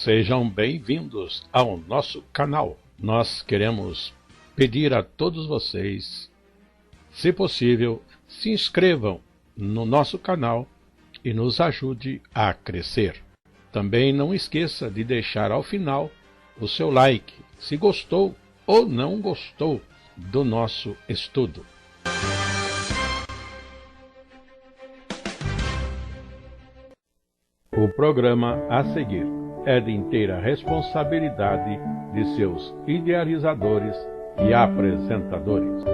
Sejam bem-vindos ao nosso canal. Nós queremos pedir a todos vocês, se possível, se inscrevam no nosso canal e nos ajude a crescer. Também não esqueça de deixar ao final o seu like, se gostou ou não gostou do nosso estudo. O programa a seguir é de inteira responsabilidade de seus idealizadores e apresentadores.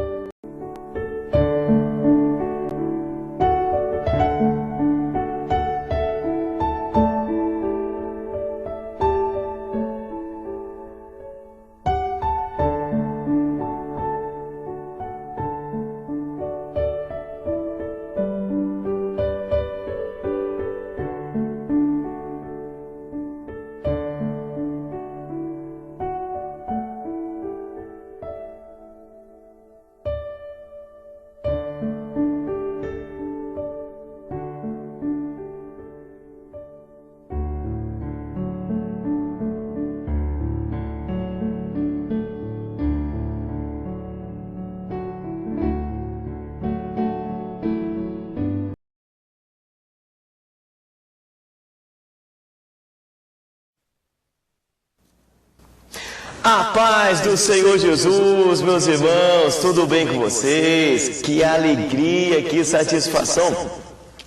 A paz do Senhor Jesus, meus irmãos, tudo bem com vocês? Que alegria, que satisfação!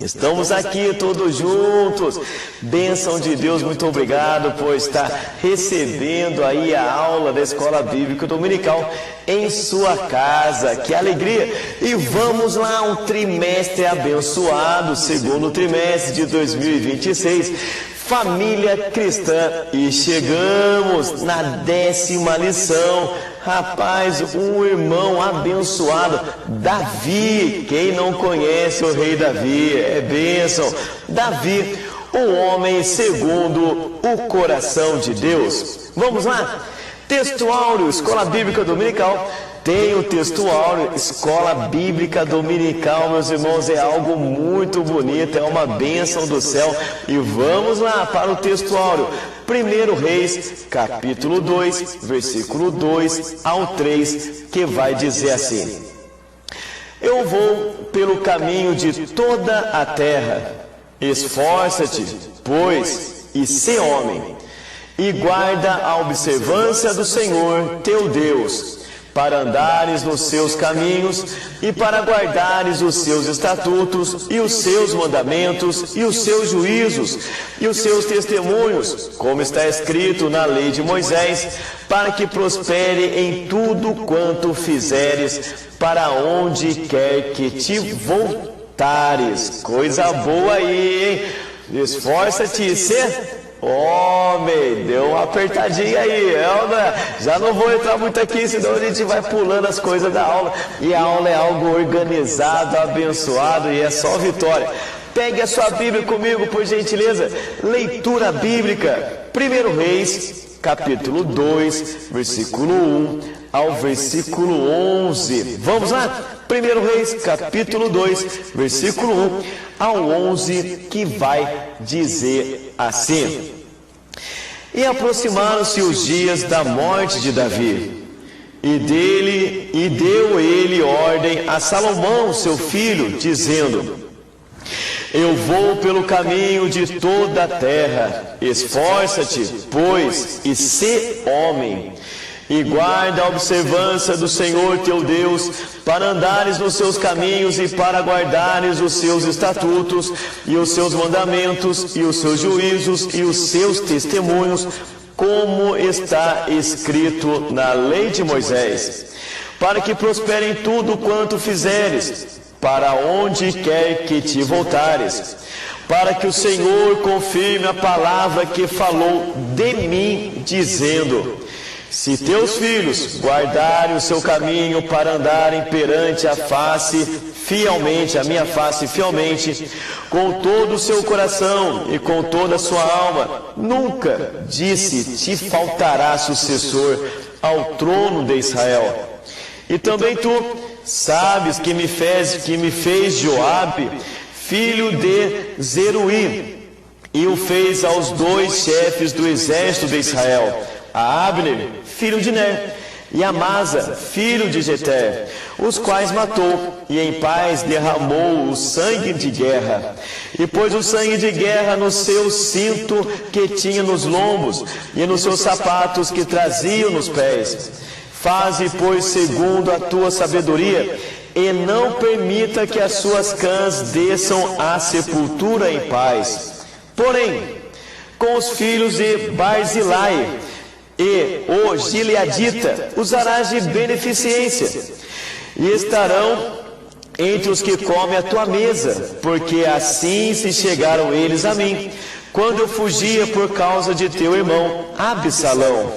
Estamos aqui todos juntos, bênção de Deus, muito obrigado por estar recebendo aí a aula da Escola Bíblica Dominical em sua casa, que alegria! E vamos lá, um trimestre abençoado, segundo trimestre de 2026, família cristã, e chegamos na 10ª lição. Rapaz, um irmão abençoado, Davi. Quem não conhece o rei Davi? É bênção. Davi, o homem segundo o coração de Deus. Vamos lá? Texto áureo, Escola Bíblica Dominical. Tem o texto áureo, Escola Bíblica Dominical, meus irmãos, é algo muito bonito, é uma bênção do céu. E vamos lá para o texto áureo. 1 Reis, capítulo 2, versículo 2 ao 3, que vai dizer assim: Eu vou pelo caminho de toda a terra, esforça-te, pois, e sê homem, e guarda a observância do Senhor teu Deus, para andares nos seus caminhos e para guardares os seus estatutos e os seus mandamentos e os seus juízos e os seus testemunhos, como está escrito na lei de Moisés, para que prospere em tudo quanto fizeres, para onde quer que te voltares. Coisa boa aí, hein? Esforça-te e sê homem. Deu uma apertadinha aí, já não vou entrar muito aqui, senão a gente vai pulando as coisas da aula, e a aula é algo organizado, abençoado, e é só vitória. Pegue a sua Bíblia comigo, por gentileza. Leitura bíblica, 1 Reis, capítulo 2, versículo 1 ao versículo 11. Vamos lá? 1 Reis, capítulo 2, versículo 1 ao 11, que vai dizer assim: E aproximaram-se os dias da morte de Davi, e deu ele ordem a Salomão, seu filho, dizendo: Eu vou pelo caminho de toda a terra, esforça-te, pois, e sê homem, e guarda a observância do Senhor teu Deus, para andares nos seus caminhos e para guardares os seus estatutos e os seus mandamentos e os seus juízos e os seus testemunhos, como está escrito na lei de Moisés, para que prospere em tudo quanto fizeres, para onde quer que te voltares, para que o Senhor confirme a palavra que falou de mim, dizendo: Se teus filhos guardarem o seu caminho para andarem perante a minha face fielmente, com todo o seu coração e com toda a sua alma, nunca, disse, te faltará sucessor ao trono de Israel. E também tu sabes que me fez Joabe, filho de Zeruí, E o fez aos 2 chefes do exército de Israel, a Abner, filho de Ner, e Amasa, filho de Jeter, os quais matou, e em paz derramou o sangue de guerra. E pôs o sangue de guerra no seu cinto que tinha nos lombos, e nos seus sapatos que traziam nos pés. Faze, pois, segundo a tua sabedoria, e não permita que as suas cãs desçam à sepultura em paz. Porém, com os filhos de Barzilai e o Gileadita usarás de beneficência, e estarão entre os que comem a tua mesa, porque assim se chegaram eles a mim, quando eu fugia por causa de teu irmão Absalão.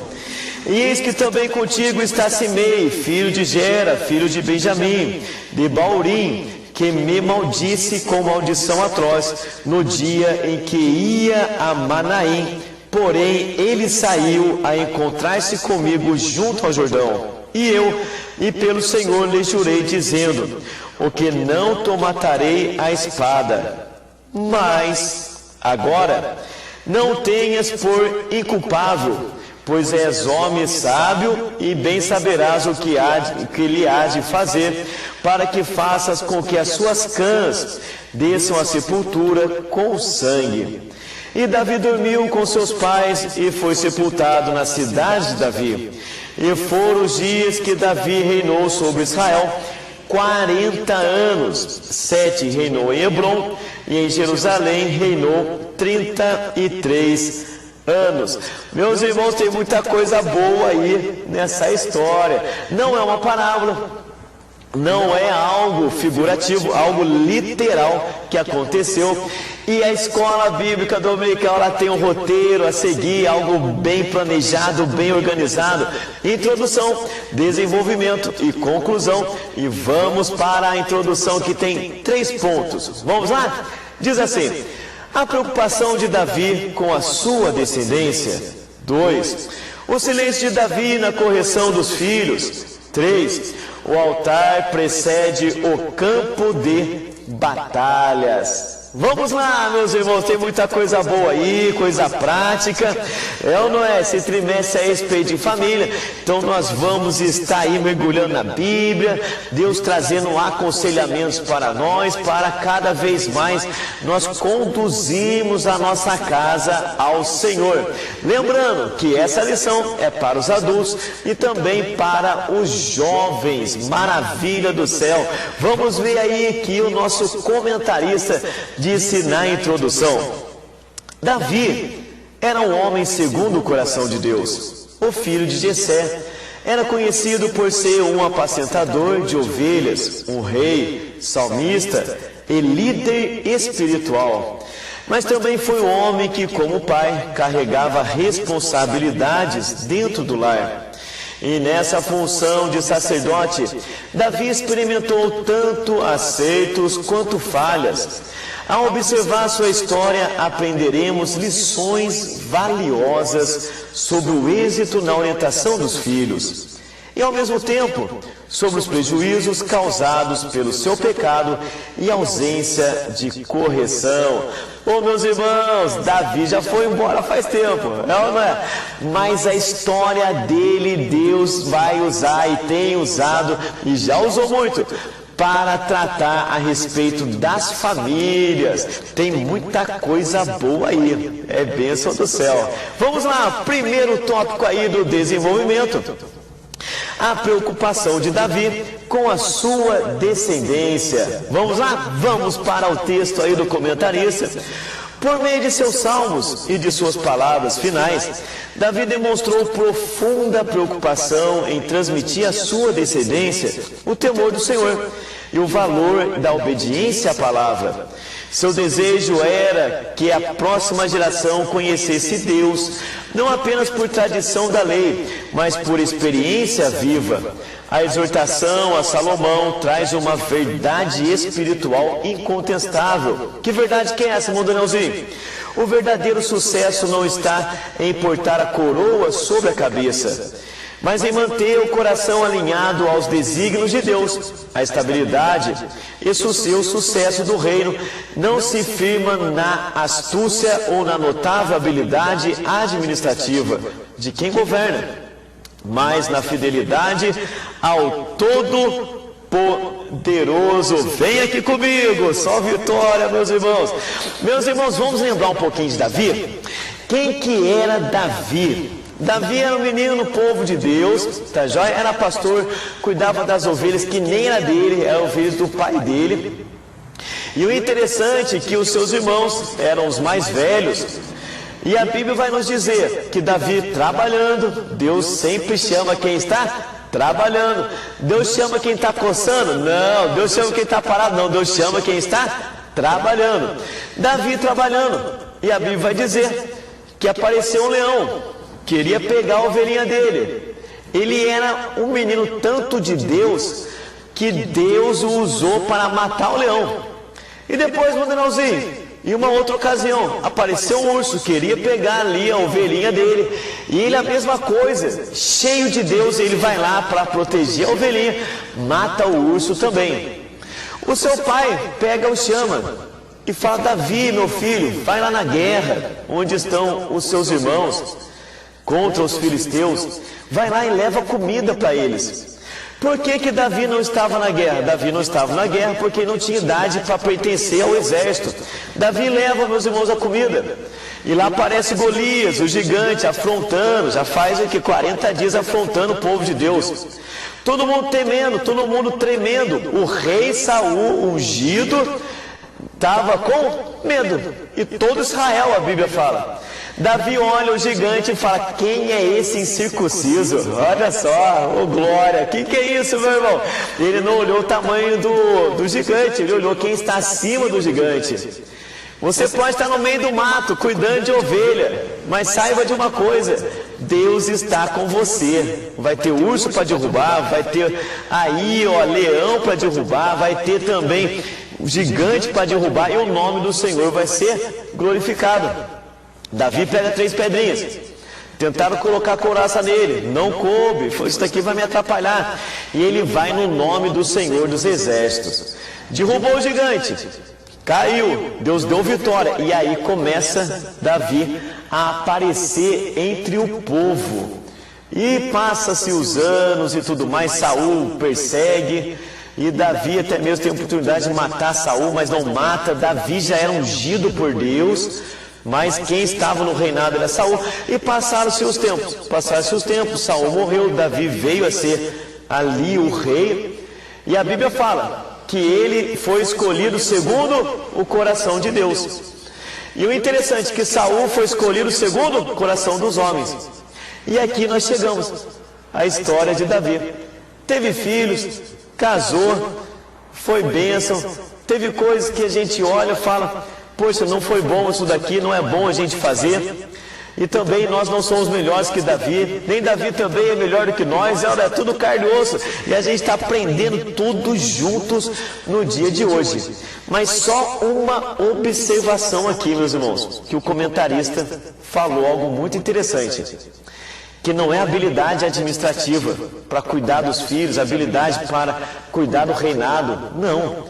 E eis que também contigo está Simei, filho de Gera, filho de Benjamim, de Baurim, que me maldisse com maldição atroz, no dia em que ia a Manaim. Porém, ele saiu a encontrar-se comigo junto ao Jordão. E pelo Senhor lhe jurei, dizendo: o que não te matarei a espada. Mas, agora, não tenhas por inculpável, pois és homem sábio e bem saberás o que lhe há de fazer, para que faças com que as suas cãs desçam à sepultura com sangue. E Davi dormiu com seus pais e foi sepultado na cidade de Davi. E foram os dias que Davi reinou sobre Israel, 40 anos. 7 reinou em Hebrom, e em Jerusalém reinou 33 anos. Meus irmãos, tem muita coisa boa aí nessa história. Não é uma parábola, não é algo figurativo, algo literal que aconteceu. E a escola bíblica dominical, ela tem um roteiro a seguir, algo bem planejado, bem organizado. Introdução, desenvolvimento e conclusão. E vamos para a introdução, que tem 3 pontos. Vamos lá? Diz assim: a preocupação de Davi com a sua descendência. 2. O silêncio de Davi na correção dos filhos. 3. O altar precede o campo de batalhas. Vamos lá, meus irmãos, tem muita coisa boa aí, coisa prática. É ou não é? Esse trimestre é respeito em família. Então nós vamos estar aí mergulhando na Bíblia, Deus trazendo aconselhamentos para nós, para cada vez mais nós conduzimos a nossa casa ao Senhor. Lembrando que essa lição é para os adultos e também para os jovens. Maravilha do céu! Vamos ver aí que o nosso comentarista disse na introdução: Davi era um homem segundo o coração de Deus, o filho de Jessé. Era conhecido por ser um apacentador de ovelhas, um rei, salmista e líder espiritual. Mas também foi um homem que, como pai, carregava responsabilidades dentro do lar. E nessa função de sacerdote, Davi experimentou tanto acertos quanto falhas. Ao observar sua história, aprenderemos lições valiosas sobre o êxito na orientação dos filhos e, ao mesmo tempo, sobre os prejuízos causados pelo seu pecado e ausência de correção. Ô, meus irmãos, Davi já foi embora faz tempo, não é? Mas a história dele, Deus vai usar e tem usado, e já usou muito, para tratar a respeito das famílias. Tem muita coisa boa aí, é bênção do céu. Vamos lá, primeiro tópico aí do desenvolvimento: a preocupação de Davi com a sua descendência. Vamos lá? Vamos para o texto aí do comentarista. Por meio de seus salmos e de suas palavras finais, Davi demonstrou profunda preocupação em transmitir à sua descendência o temor do Senhor e o valor da obediência à palavra. Seu desejo era que a próxima geração conhecesse Deus, não apenas por tradição da lei, mas por experiência viva. A exortação a Salomão traz uma verdade espiritual incontestável. Que verdade que é essa, Mondonãozinho? O verdadeiro sucesso não está em portar a coroa sobre a cabeça, mas em manter o coração alinhado aos desígnios de Deus. A estabilidade e o sucesso do reino não se firma na astúcia ou na notável habilidade administrativa de quem governa, mas na fidelidade ao Todo-Poderoso. Vem aqui comigo, só vitória, meus irmãos. Meus irmãos, vamos lembrar um pouquinho de Davi? Quem que era Davi? Davi era um menino no povo de Deus, tá joia? Era pastor, cuidava das ovelhas que nem era dele, eram ovelhas do pai dele. E o interessante é que os seus irmãos eram os mais velhos. E a Bíblia vai nos dizer que Davi trabalhando, Deus sempre chama quem está trabalhando. Deus chama quem está coçando? Não. Deus chama quem está parado? Não. Deus chama quem está trabalhando. Davi trabalhando. E a Bíblia vai dizer que apareceu um leão, queria pegar a ovelhinha dele. Ele era um menino tanto de Deus, que Deus o usou para matar o leão. E depois, Mandanalzinho, em uma outra ocasião, apareceu um urso, queria pegar ali a ovelhinha dele. E ele a mesma coisa, cheio de Deus, ele vai lá para proteger a ovelhinha, mata o urso também. O seu pai pega o chama e fala: Davi, meu filho, vai lá na guerra, onde estão os seus irmãos, contra os filisteus. Vai lá e leva comida para eles. Por que Davi não estava na guerra? Davi não estava na guerra porque não tinha idade para pertencer ao exército. Davi leva, meus irmãos, a comida. E lá aparece Golias, o gigante, afrontando. Já faz 40 dias afrontando o povo de Deus. Todo mundo temendo, todo mundo tremendo. O rei Saul, ungido, estava com medo. E todo Israel, a Bíblia fala. Davi olha o gigante e fala: quem é esse incircunciso? Olha só, ô glória, que é isso, meu irmão? Ele não olhou o tamanho do gigante, ele olhou quem está acima do gigante. Você pode estar no meio do mato, cuidando de ovelha, mas saiba de uma coisa: Deus está com você. Vai ter urso para derrubar, vai ter aí, leão para derrubar, vai ter também gigante para derrubar, e o nome do Senhor vai ser glorificado. Davi pega 3 pedrinhas, tentaram colocar couraça nele, não coube, isso daqui vai me atrapalhar. E ele vai no nome do Senhor dos Exércitos, derrubou o gigante, caiu, Deus deu vitória. E aí começa Davi a aparecer entre o povo. E passa-se os anos e tudo mais, Saul persegue, e Davi até mesmo tem a oportunidade de matar Saul, mas não mata. Davi já era ungido por Deus, mas quem estava no reinado era Saul. E passaram-se os tempos, Saul morreu, Davi veio a ser ali o rei. E a Bíblia fala que ele foi escolhido segundo o coração de Deus. E o interessante é que Saul foi escolhido segundo o coração dos homens. E aqui nós chegamos à história de Davi. Teve filhos, casou, foi bênção. Teve coisas que a gente olha e fala: poxa, não foi bom isso daqui, não é bom a gente fazer. E também nós não somos melhores que Davi, nem Davi também é melhor do que nós. É tudo carne e osso, e a gente está aprendendo tudo juntos no dia de hoje. Mas só uma observação aqui, meus irmãos, que o comentarista falou algo muito interessante, que não é habilidade administrativa para cuidar dos filhos, habilidade para cuidar do reinado, não.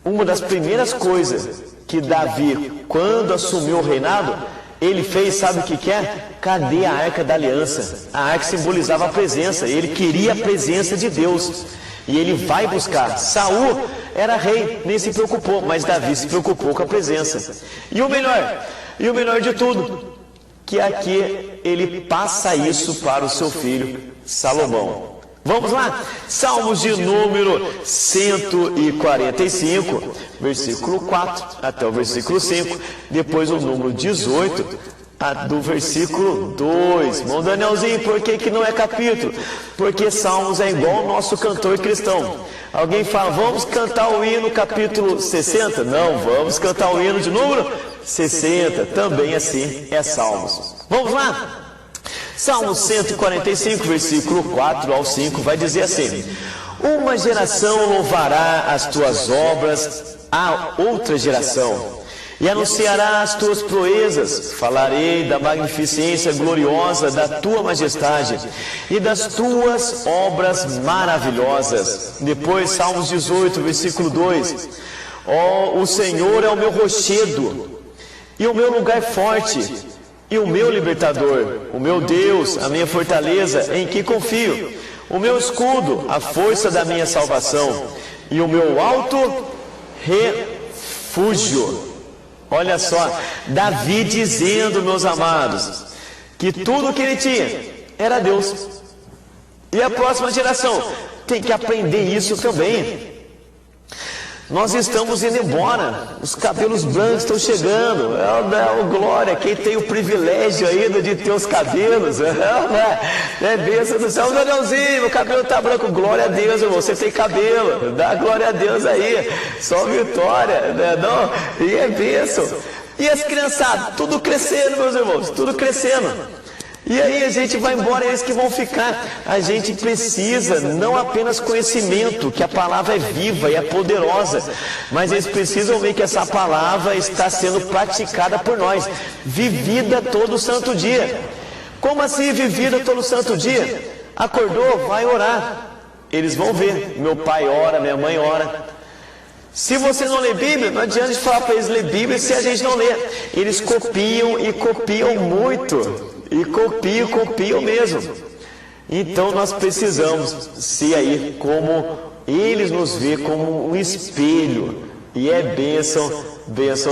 Uma das primeiras coisas que Davi, quando assumiu o reinado, ele fez, sabe o que é? Cadê a Arca da Aliança? A arca simbolizava a presença, ele queria a presença de Deus, e ele vai buscar. Saul era rei, nem se preocupou, mas Davi se preocupou com a presença. E o melhor de tudo, que aqui ele passa isso para o seu filho Salomão. Vamos lá? Salmos de número 145, versículo 4 até o versículo 5, depois o número 18 do versículo 2. Irmão Danielzinho, por que não é capítulo? Porque Salmos é igual o nosso cantor cristão. Alguém fala: vamos cantar o hino capítulo 60? Não, vamos cantar o hino de número 60. Também assim é Salmos. Vamos lá? Salmo 145, versículo 4 ao 5, vai dizer assim: uma geração louvará as tuas obras a outra geração, e anunciará as tuas proezas. Falarei da magnificência gloriosa da tua majestade e das tuas obras maravilhosas. Depois, Salmos 18, versículo 2. O Senhor é o meu rochedo e o meu lugar forte e o meu libertador, o meu Deus, a minha fortaleza, em que confio, o meu escudo, a força da minha salvação e o meu alto refúgio. Olha só, Davi dizendo, meus amados, que tudo que ele tinha era Deus. E a próxima geração tem que aprender isso também. Nós estamos indo embora, os cabelos brancos estão chegando, glória, quem tem o privilégio ainda de ter os cabelos, bênção do céu, Danielzinho, meu cabelo está branco, glória a Deus, irmão, você tem cabelo, dá glória a Deus aí, só vitória, né? Não? E é bênção. E as criançadas, tudo crescendo, meus irmãos, tudo crescendo. E aí a gente vai embora, eles que vão ficar. A gente precisa não apenas conhecimento, que a palavra é viva e é poderosa, mas eles precisam ver que essa palavra está sendo praticada por nós, vivida todo santo dia. Como assim vivida todo santo dia? Acordou, vai orar. Eles vão ver, meu pai ora, minha mãe ora. Se você não lê Bíblia, não adianta falar para eles ler Bíblia se a gente não lê. Eles copiam e copiam muito. E copiam mesmo. Então nós precisamos ser aí como eles nos vê, como um espelho. E é bênção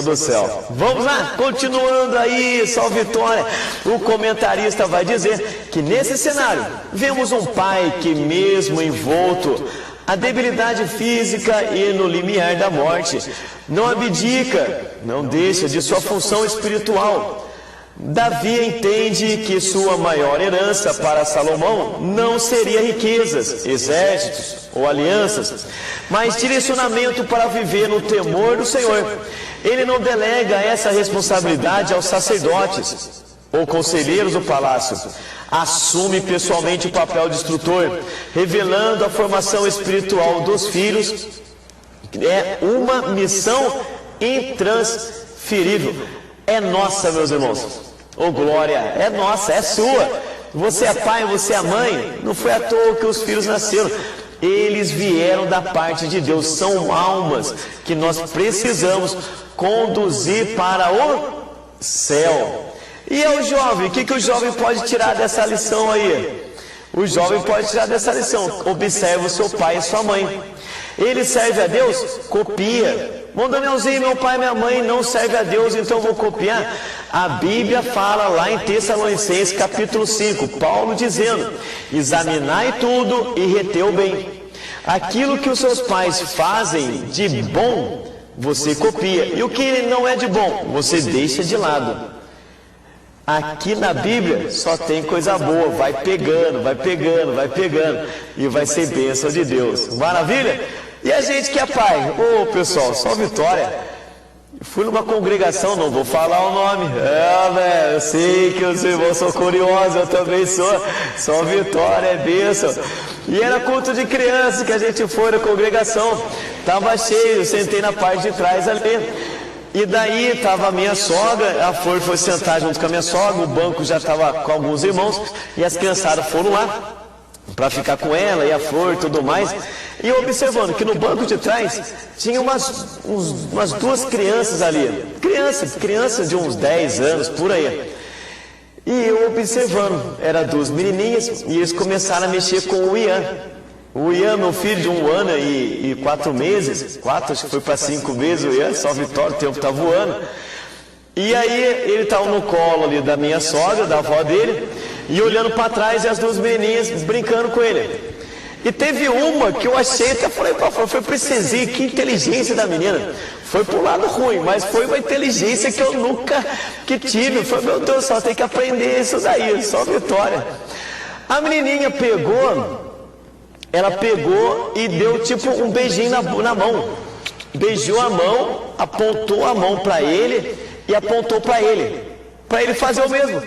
do céu. Vamos lá, continuando aí, só vitória. O comentarista vai dizer que nesse cenário vemos um pai que mesmo envolto a debilidade física e no limiar da morte, não abdica, não deixa de sua função espiritual. Davi entende que sua maior herança para Salomão não seria riquezas, exércitos ou alianças, mas direcionamento para viver no temor do Senhor. Ele não delega essa responsabilidade aos sacerdotes ou conselheiros do palácio. Assume pessoalmente o papel de instrutor, revelando a formação espiritual dos filhos. É uma missão intransferível. É nossa, meus irmãos. Glória, é nossa, é sua. Você é pai, você é mãe. Não foi à toa que os filhos nasceram. Eles vieram da parte de Deus. São almas que nós precisamos conduzir para o céu. E é o jovem, o que o jovem pode tirar dessa lição aí? O jovem pode tirar dessa lição. Observa o seu pai e sua mãe. Ele serve a Deus? Copia. Bom, Danielzinho, meu pai e minha mãe não servem a Deus, então vou copiar. A Bíblia fala lá em Tessalonicenses capítulo 5, Paulo dizendo: examinai tudo e reteu bem. Aquilo que os seus pais fazem de bom, você copia. E o que não é de bom, você deixa de lado. Aqui na Bíblia só tem coisa boa, vai pegando, e vai ser bênção de Deus. Maravilha? E a gente que é pai? Pessoal, só vitória. Fui numa congregação, não vou falar o nome. Eu sei que os irmãos são curiosos, eu também sou. Só vitória, é bênção. E era culto de criança que a gente foi na congregação. Estava cheio, sentei na parte de trás ali. E daí estava a minha sogra, a Flor foi sentar junto com a minha sogra, o banco já estava com alguns irmãos, e as criançadas foram lá para ficar com ela e a Flor e tudo mais. E eu observando que no banco de trás tinha umas duas crianças ali, crianças de uns 10 anos, por aí. E eu observando, eram duas menininhas, e eles começaram a mexer com o Ian. O Ian, meu filho de 1 ano e 4 meses, acho que foi para 5 meses, o Ian, só vitória, o tempo está voando. E aí ele estava no colo ali da minha sogra, da avó dele, e olhando para trás e as duas menininhas brincando com ele. E teve uma que eu achei, até falei, foi precisinho, que inteligência da menina. Foi pro lado ruim, mas foi uma inteligência que eu nunca tive. Foi, meu Deus, só tem que aprender isso daí, só vitória. A menininha pegou e deu tipo um beijinho na mão. Beijou a mão, apontou a mão para ele e apontou para ele fazer o mesmo.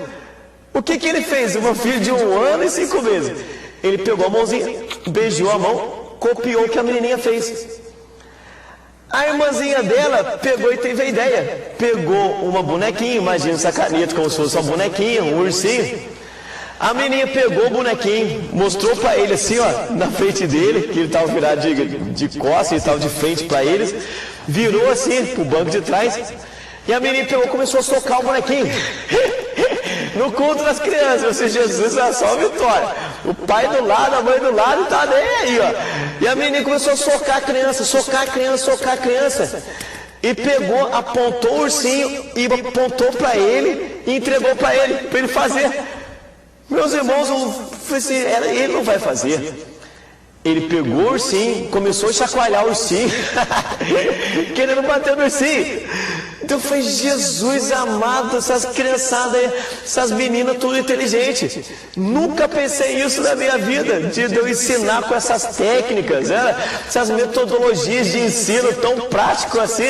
O que ele fez? O meu filho de 1 ano e 5 meses. Ele pegou a mãozinha, beijou a mão, copiou o que a menininha fez. A irmãzinha dela pegou e teve a ideia. Pegou uma bonequinha, imagina essa caneta como se fosse uma bonequinha, um ursinho. A menina pegou o bonequinho, mostrou para ele assim, ó, na frente dele, que ele estava virado de costas, ele estava de frente para eles, virou assim pro banco de trás, e a menina pegou e começou a socar o bonequinho. No culto das crianças, você, Jesus é só vitória. O pai do lado, a mãe do lado, tá nem aí, ó. E a menina começou a socar a criança, socar a criança, socar a criança. E pegou, apontou o ursinho e apontou para ele e entregou para ele fazer. Meus irmãos, ele não vai fazer. Ele pegou o ursinho, começou a chacoalhar o ursinho, querendo bater no ursinho. Então foi Jesus amado, essas criançadas, essas meninas tudo inteligente. Nunca pensei isso na minha vida, de eu ensinar com essas técnicas, essas metodologias de ensino tão prático assim.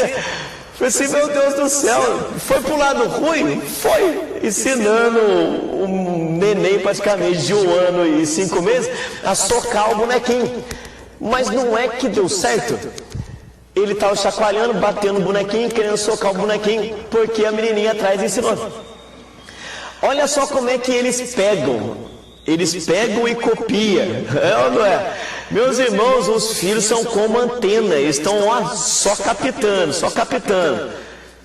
Falei assim, meu Deus do céu, foi pro lado ruim? Foi, ensinando um neném praticamente de 1 ano e 5 meses a socar o bonequinho. Mas não é que deu certo. Ele estava chacoalhando, batendo o bonequinho, querendo socar o bonequinho, porque a menininha atrás ensinou. Olha só como é que eles pegam. Eles pegam e copiam. É ou não é? Meus irmãos, os filhos são como antena. Eles estão só captando, só captando.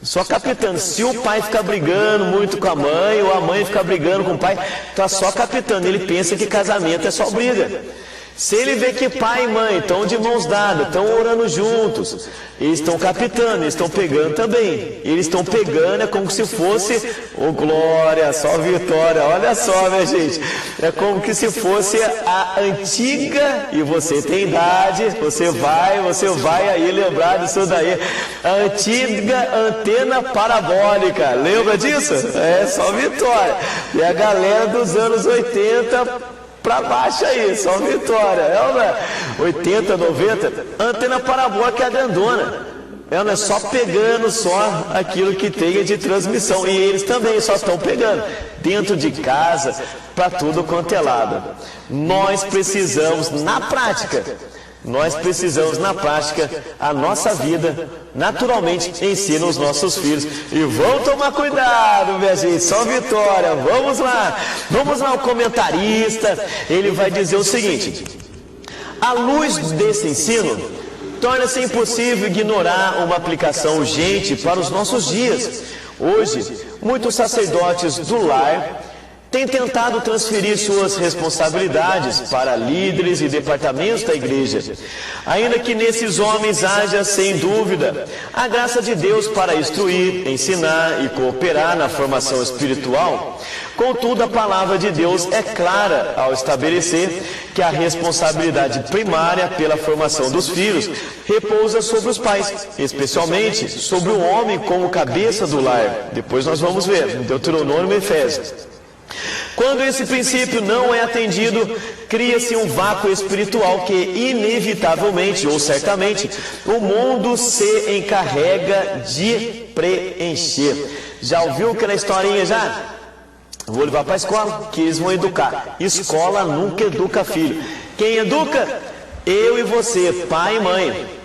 Só captando. Se o pai ficar brigando muito com a mãe, ou a mãe ficar brigando com o pai, está só captando. Ele pensa que casamento é só briga. Se ele vê que pai e mãe estão de mãos dadas, estão orando juntos, eles estão captando, eles estão pegando também. Eles estão pegando, é como se fosse, glória, só vitória, olha só, minha gente. É como que se fosse a antiga, e você tem idade, você vai aí lembrar disso daí. A antiga antena parabólica, lembra disso? É só vitória. E a galera dos anos 80... para baixo aí, só vitória, não é? 80, 90, antena parabólica é a grandona, não é só pegando só aquilo que tem de transmissão, e eles também só estão pegando, dentro de casa, para tudo quanto é lado. Nós precisamos, na prática, a nossa vida, naturalmente, ensina os nossos filhos. E vamos tomar cuidado, minha gente, só vitória. Vamos lá, o comentarista, ele vai dizer o seguinte: à luz desse ensino, torna-se impossível ignorar uma aplicação urgente para os nossos dias. Hoje, muitos sacerdotes do lar têm tentado transferir suas responsabilidades para líderes e departamentos da igreja, ainda que nesses homens haja, sem dúvida, a graça de Deus para instruir, ensinar e cooperar na formação espiritual. Contudo, a palavra de Deus é clara ao estabelecer que a responsabilidade primária pela formação dos filhos repousa sobre os pais, especialmente sobre o homem como cabeça do lar. Depois nós vamos ver, Deuteronômio e Efésios. Quando esse princípio não é atendido, cria-se um vácuo espiritual que inevitavelmente, ou certamente, o mundo se encarrega de preencher. Já ouviu aquela historinha já? Vou levar para a escola, que eles vão educar. Escola nunca educa filho. Quem educa? Eu e você, pai e mãe.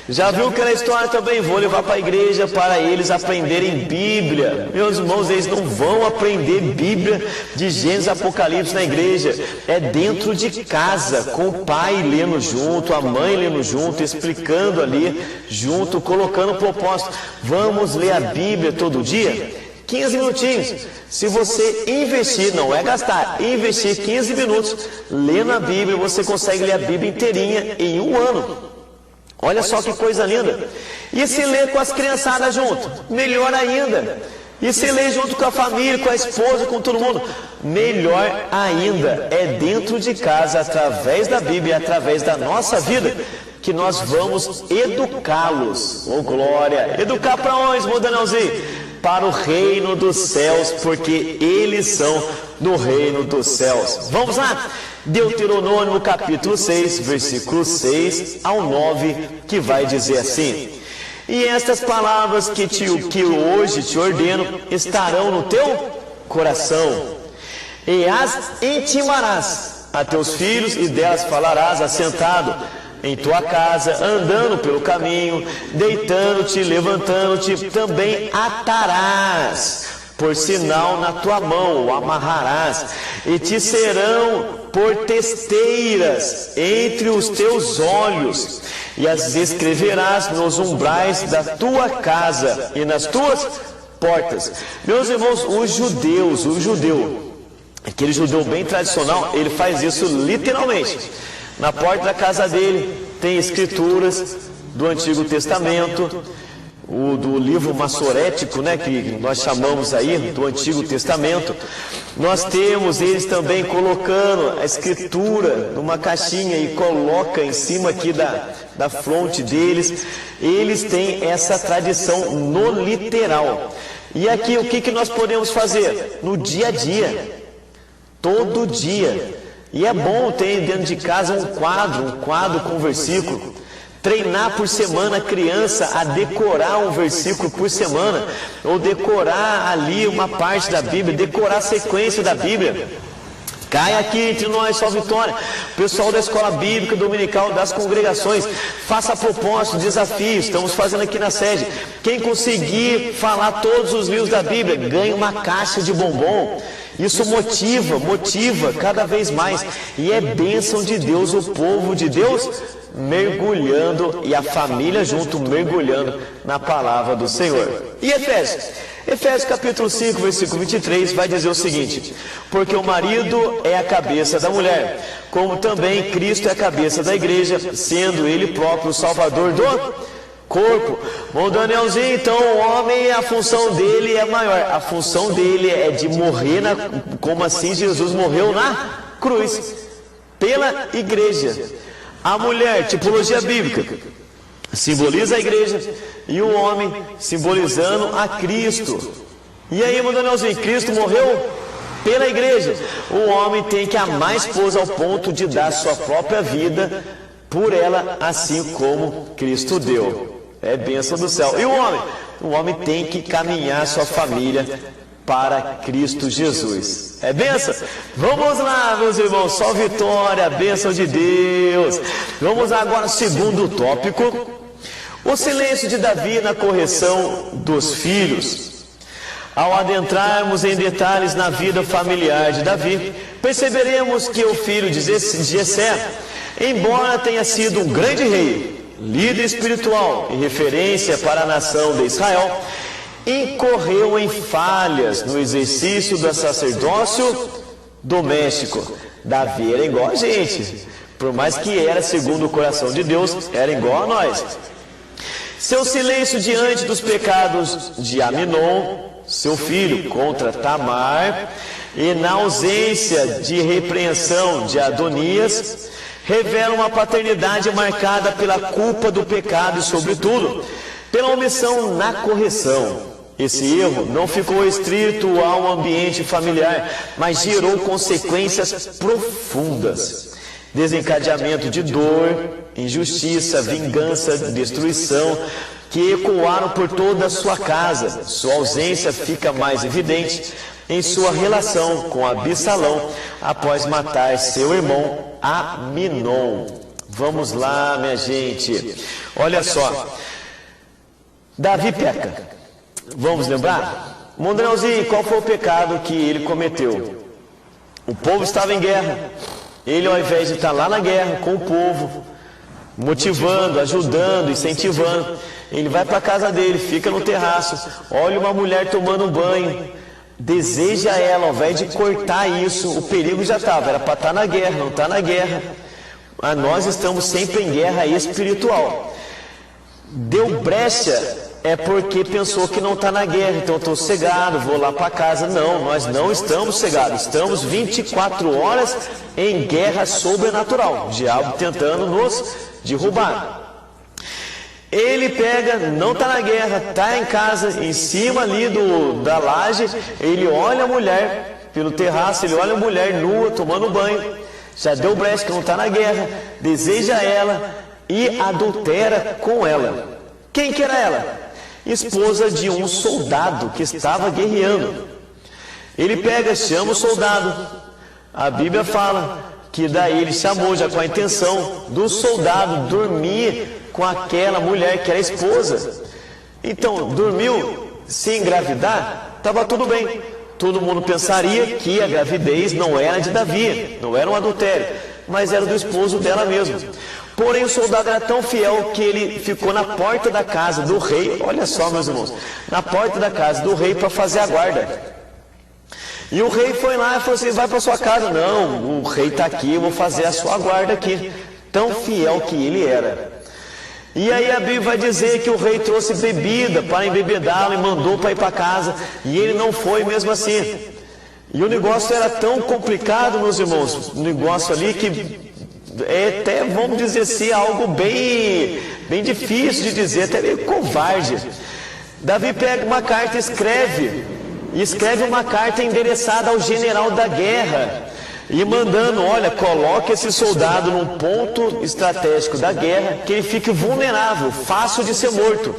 Já viu aquela história também? Vou levar para a igreja para eles aprenderem Bíblia. Meus irmãos, eles não vão aprender Bíblia de Gênesis e Apocalipse na igreja. É dentro de casa, com o pai lendo junto, a mãe lendo junto, explicando ali junto, colocando o propósito. Vamos ler a Bíblia todo dia? 15 minutinhos. Se você investir, não é gastar, investir 15 minutos lendo a Bíblia, você consegue ler a Bíblia inteirinha em 1 ano. Olha só que coisa linda. E se ler com as criançadas junto? Melhor ainda. E se ler junto com a família, com a esposa, com todo mundo? Melhor ainda. É dentro de casa, através da Bíblia, através da nossa vida, que nós vamos educá-los. Oh, glória! Educar para onde, meu Danielzinho? Para o reino dos céus, porque eles são do reino dos céus. Vamos lá? Deuteronômio capítulo 6, versículos 6 ao 9, que vai dizer assim: e estas palavras que hoje te ordeno estarão no teu coração, e as intimarás a teus filhos, e delas falarás assentado em tua casa, andando pelo caminho, deitando-te, levantando-te, também atarás por sinal na tua mão, o amarrarás, e te serão por testeiras entre os teus olhos, e as escreverás nos umbrais da tua casa e nas tuas portas. Meus irmãos, o judeu, aquele judeu bem tradicional, ele faz isso literalmente. Na porta da casa dele tem escrituras do Antigo Testamento, do livro massorético, né, que nós chamamos aí do Antigo Testamento. Nós temos eles também colocando a escritura numa caixinha e coloca em cima aqui da fronte deles. Eles têm essa tradição no literal. E aqui o que nós podemos fazer? No dia a dia, todo dia. E é bom ter dentro de casa um quadro com versículo. Treinar por semana a criança a decorar um versículo por semana, ou decorar ali uma parte da Bíblia, decorar a sequência da Bíblia. Cai aqui entre nós, Só Vitória, pessoal da Escola Bíblica Dominical das congregações, faça propósito, desafio, estamos fazendo aqui na sede. Quem conseguir falar todos os livros da Bíblia, ganha uma caixa de bombom. Isso motiva cada vez mais, e é bênção de Deus, o povo de Deus mergulhando, e a família junto mergulhando na palavra do Senhor. E Efésios capítulo 5, versículo 23 vai dizer o seguinte: porque o marido é a cabeça da mulher, como também Cristo é a cabeça da igreja, sendo ele próprio o salvador do corpo. Bom, Danielzinho, então o homem, a função dele é maior. A função dele é de morrer como assim Jesus morreu na cruz, pela igreja. A mulher, tipologia bíblica, simboliza a igreja, e o homem simbolizando a Cristo. E aí, meu Danielzinho, Cristo morreu pela igreja. O homem tem que amar a esposa ao ponto de dar sua própria vida por ela, assim como Cristo deu. É bênção do céu. E o homem tem que caminhar sua família para Cristo Jesus. É bênção? Vamos lá, meus irmãos, só vitória, bênção de Deus. Vamos agora ao segundo tópico: o silêncio de Davi na correção dos filhos. Ao adentrarmos em detalhes na vida familiar de Davi, perceberemos que o filho de Jessé, embora tenha sido um grande rei, líder espiritual e referência para a nação de Israel, incorreu em falhas no exercício do sacerdócio doméstico. Davi era igual a gente, por mais que era segundo o coração de Deus, era igual a nós. Seu silêncio diante dos pecados de Aminon, seu filho, contra Tamar, e na ausência de repreensão de Adonias, revela uma paternidade marcada pela culpa do pecado e, sobretudo, pela omissão na correção. Esse erro não ficou restrito ao ambiente familiar, mas gerou consequências profundas. Desencadeamento de dor, injustiça, vingança, destruição, que ecoaram por toda a sua casa. Sua ausência fica mais evidente em sua relação com Absalão após matar seu irmão Aminon. Vamos lá, minha gente. Olha só. Davi peca. Vamos lembrar? Mondrãozinho, qual foi o pecado que ele cometeu? O povo estava em guerra. Ele, ao invés de estar lá na guerra com o povo, motivando, ajudando, incentivando, ele vai para a casa dele, fica no terraço, olha uma mulher tomando um banho, deseja ela, ao invés de cortar isso, o perigo já estava, era para estar na guerra, não está na guerra. Mas nós estamos sempre em guerra espiritual. Deu brecha é porque pensou que não está na guerra, então estou cegado, vou lá para casa. Não, nós não estamos cegados, estamos 24 horas em guerra sobrenatural, o diabo tentando nos derrubar. Ele pega, não está na guerra, está em casa, em cima ali da laje, ele olha a mulher pelo terraço, ele olha a mulher nua, tomando banho, já deu brecha que não está na guerra, deseja ela e adultera com ela. Quem que era ela? Esposa de um soldado que estava guerreando. Ele pega, chama o soldado. A Bíblia fala que daí ele chamou já com a intenção do soldado dormir com aquela mulher que era esposa. Então, dormiu, se engravidar, estava tudo bem. Todo mundo pensaria que a gravidez não era de Davi, não era um adultério, mas era do esposo dela mesmo. Porém, o soldado era tão fiel que ele ficou na porta da casa do rei, olha só, meus irmãos, na porta da casa do rei para fazer a guarda. E o rei foi lá e falou assim: vai para sua casa. Não, o rei está aqui, eu vou fazer a sua guarda aqui. Tão fiel que ele era. E aí a Bíblia vai dizer que o rei trouxe bebida para embebedá-lo e mandou para ir para casa. E ele não foi mesmo assim. E o negócio era tão complicado, meus irmãos, o negócio ali que é até, vamos dizer assim, algo bem difícil de dizer, até meio covarde. Davi pega uma carta e escreve uma carta endereçada ao general da guerra e mandando: olha, coloque esse soldado num ponto estratégico da guerra, que ele fique vulnerável, fácil de ser morto,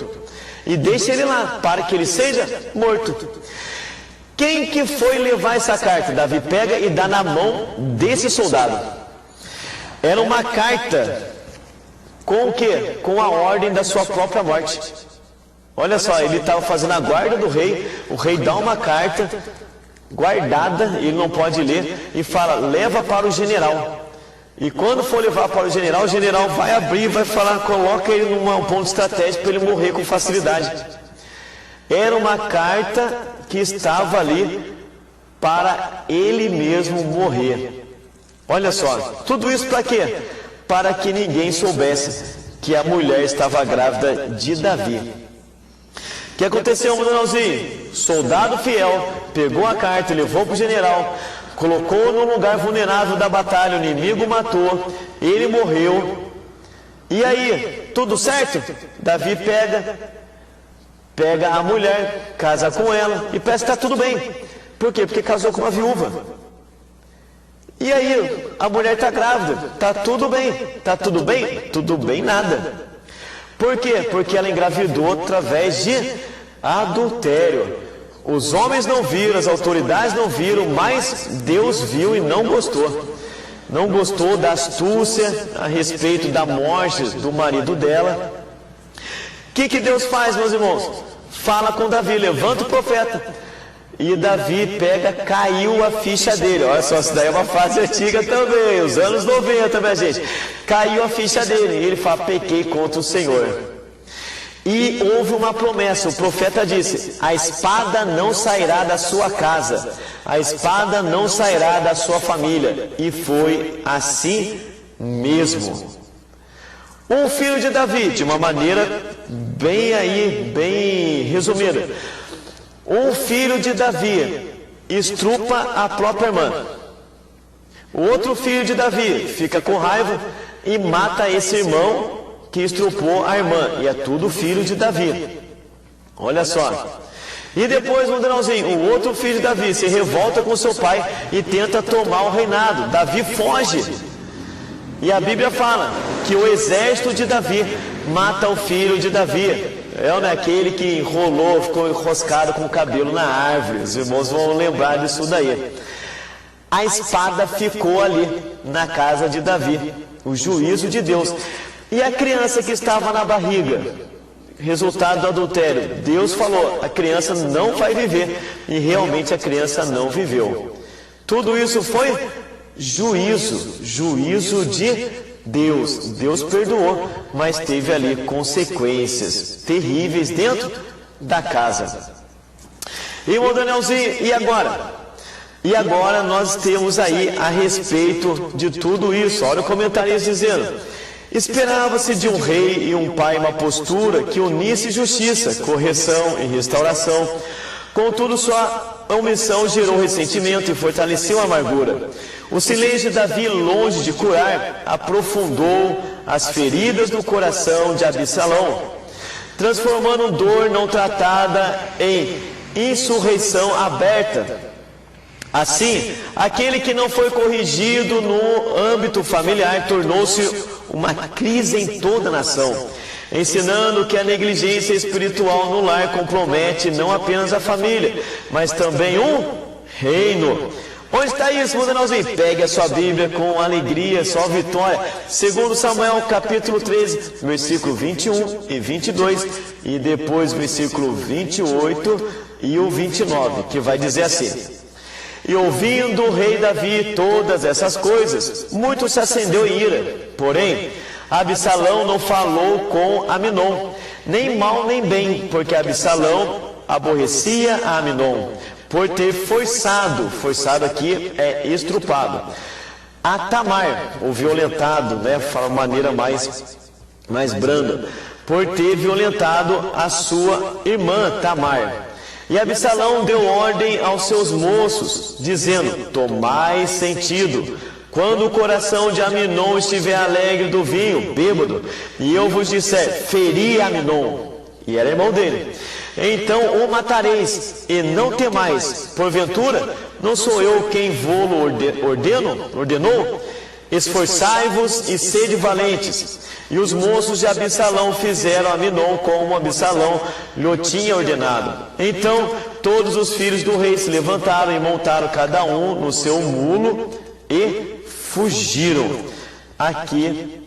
e deixe ele lá, para que ele seja morto. Quem que foi levar essa carta? Davi pega e dá na mão desse soldado. Era uma carta com o quê? Com a ordem da sua própria morte. Olha só, ele estava fazendo a guarda do rei, o rei dá uma carta guardada, ele não pode ler, e fala: leva para o general. E quando for levar para o general vai abrir e vai falar: coloca ele num ponto estratégico para ele morrer com facilidade. Era uma carta que estava ali para ele mesmo morrer. Olha só, tudo isso para quê? Para que ninguém soubesse que a mulher estava grávida de Davi. O que aconteceu, Manuelzinho? Soldado fiel pegou a carta, levou para o general, colocou no lugar vulnerável da batalha, o inimigo matou, ele morreu. E aí, tudo certo? Davi pega a mulher, casa com ela e parece que está tudo bem. Por quê? Porque casou com uma viúva. E aí, a mulher está grávida, está tudo bem. Está tudo bem? Tudo bem nada. Por quê? Porque ela engravidou através de adultério. Os homens não viram, as autoridades não viram, mas Deus viu e não gostou. Não gostou da astúcia a respeito da morte do marido dela. O que Deus faz, meus irmãos? Fala com Davi, levanta o profeta. E Davi caiu a ficha dele. Olha só, isso daí é uma fase antiga também, os anos 90, minha gente. Caiu a ficha dele. Ele fala: pequei contra o Senhor. E houve uma promessa, o profeta disse: a espada não sairá da sua casa, a espada não sairá da sua família. E foi assim mesmo. Um filho de Davi, de uma maneira bem resumida. Um filho de Davi estrupa a própria irmã. O outro filho de Davi fica com raiva e mata esse irmão que estrupou a irmã. E é tudo filho de Davi. Olha só. E depois, Manuelzinho, o outro filho de Davi se revolta com seu pai e tenta tomar o reinado. Davi foge. E a Bíblia fala que o exército de Davi mata o filho de Davi. É aquele que enrolou, ficou enroscado com o cabelo na árvore. Os irmãos vão lembrar disso daí. A espada ficou ali na casa de Davi, o juízo de Deus. E a criança que estava na barriga, resultado do adultério, Deus falou: a criança não vai viver. E realmente a criança não viveu. Tudo isso foi juízo de Deus. Deus perdoou, mas teve ali consequências terríveis dentro da casa. Irmão Danielzinho, e agora? E agora nós temos aí a respeito de tudo isso. Olha o comentarista dizendo: esperava-se de um rei e um pai uma postura que unisse justiça, correção e restauração. Contudo, sua omissão gerou ressentimento e fortaleceu a amargura. O silêncio de Davi, longe de curar, aprofundou as feridas do coração de Absalão, transformando dor não tratada em insurreição aberta. Assim, aquele que não foi corrigido no âmbito familiar tornou-se uma crise em toda a nação, ensinando que a negligência espiritual no lar compromete não apenas a família, mas também um reino. Onde está isso, Danielzinho? Pegue a sua Bíblia com alegria, só vitória. 2 Samuel, capítulo 13, versículo 21 e 22, e depois versículo 28 e o 29, que vai dizer assim: E ouvindo o rei Davi todas essas coisas, muito se acendeu em ira. Porém, Absalão não falou com Aminon, nem mal nem bem, porque Absalão aborrecia a Aminon, por ter forçado aqui é estrupado, a Tamar, o violentado, né, fala de maneira mais branda, por ter violentado a sua irmã Tamar. E Absalão deu ordem aos seus moços, dizendo: Tomai sentido, quando o coração de Aminon estiver alegre do vinho, bêbado, e eu vos disser: feri Aminon, e era irmão dele, então o matareis, e não temais, porventura, não sou eu quem vô-lo ordenou? Esforçai-vos e sede valentes. E os moços de Absalão fizeram a Aminon como Absalão lhe tinha ordenado. Então todos os filhos do rei se levantaram e montaram cada um no seu mulo e fugiram. Aqui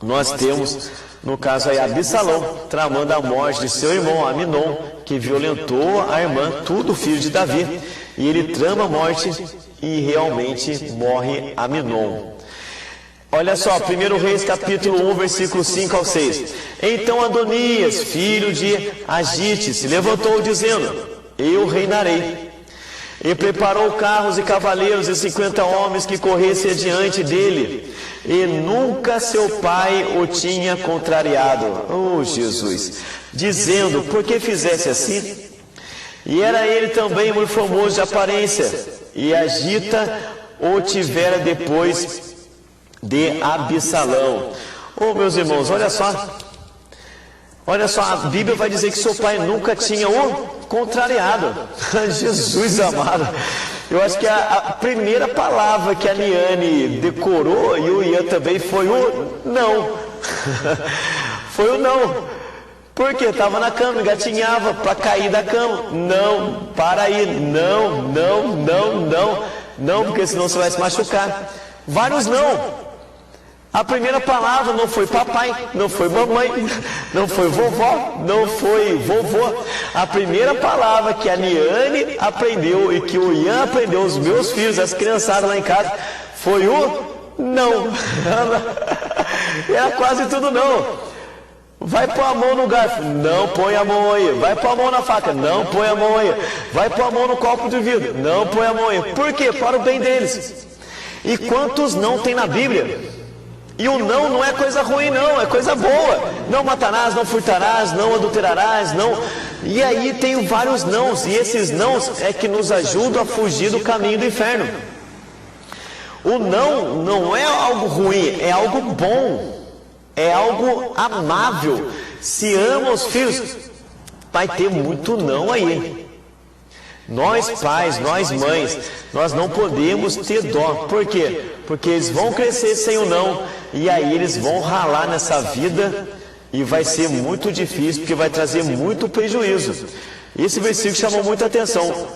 nós temos, no caso aí, Absalão tramando a morte de seu irmão Aminon, que violentou a irmã, tudo filho de Davi, e ele trama a morte e realmente morre Aminon. Olha só, 1 Reis capítulo 1, versículo 5 ao 6. Então Adonias, filho de Agite, se levantou dizendo: Eu reinarei. E preparou carros e cavaleiros e 50 homens que corressem adiante dele. E nunca seu pai o tinha contrariado. Oh, Jesus! Dizendo: Por que fizesse assim? E era ele também muito famoso de aparência. E Agita o tivera depois de Absalão. Oh, meus irmãos, olha só, a Bíblia vai dizer que seu pai nunca tinha o contrariado. Jesus amado, eu acho que a primeira palavra que a Liane decorou, e o Ian também, foi o não. Foi o não. Porque estava na cama, engatinhava para cair da cama. Não, para aí, não, porque senão você vai se machucar. Vários não. A primeira palavra não foi papai, não foi mamãe, não foi vovó, não foi vovô. A primeira palavra que a Liane aprendeu e que o Ian aprendeu, os meus filhos, as criançadas lá em casa, foi o não. Era quase tudo não. Vai pôr a mão no garfo, não põe a mão aí. Vai pôr a mão na faca, não põe a mão aí. Vai pôr a mão no copo de vidro, não põe a mão aí. Por quê? Para o bem deles. E quantos não tem na Bíblia? E o não é coisa ruim, não, é coisa boa. Não matarás, não furtarás, não adulterarás, não. E aí tem vários nãos, e esses nãos é que nos ajudam a fugir do caminho do inferno. O não é algo ruim, é algo bom, é algo amável. Se ama os filhos, vai ter muito não aí. Nós pais, nós mães, nós não podemos ter dó. Por quê? Porque eles vão crescer sem o não, e aí eles vão ralar nessa vida, e vai ser muito difícil, porque vai trazer muito prejuízo. Esse versículo chamou muita atenção.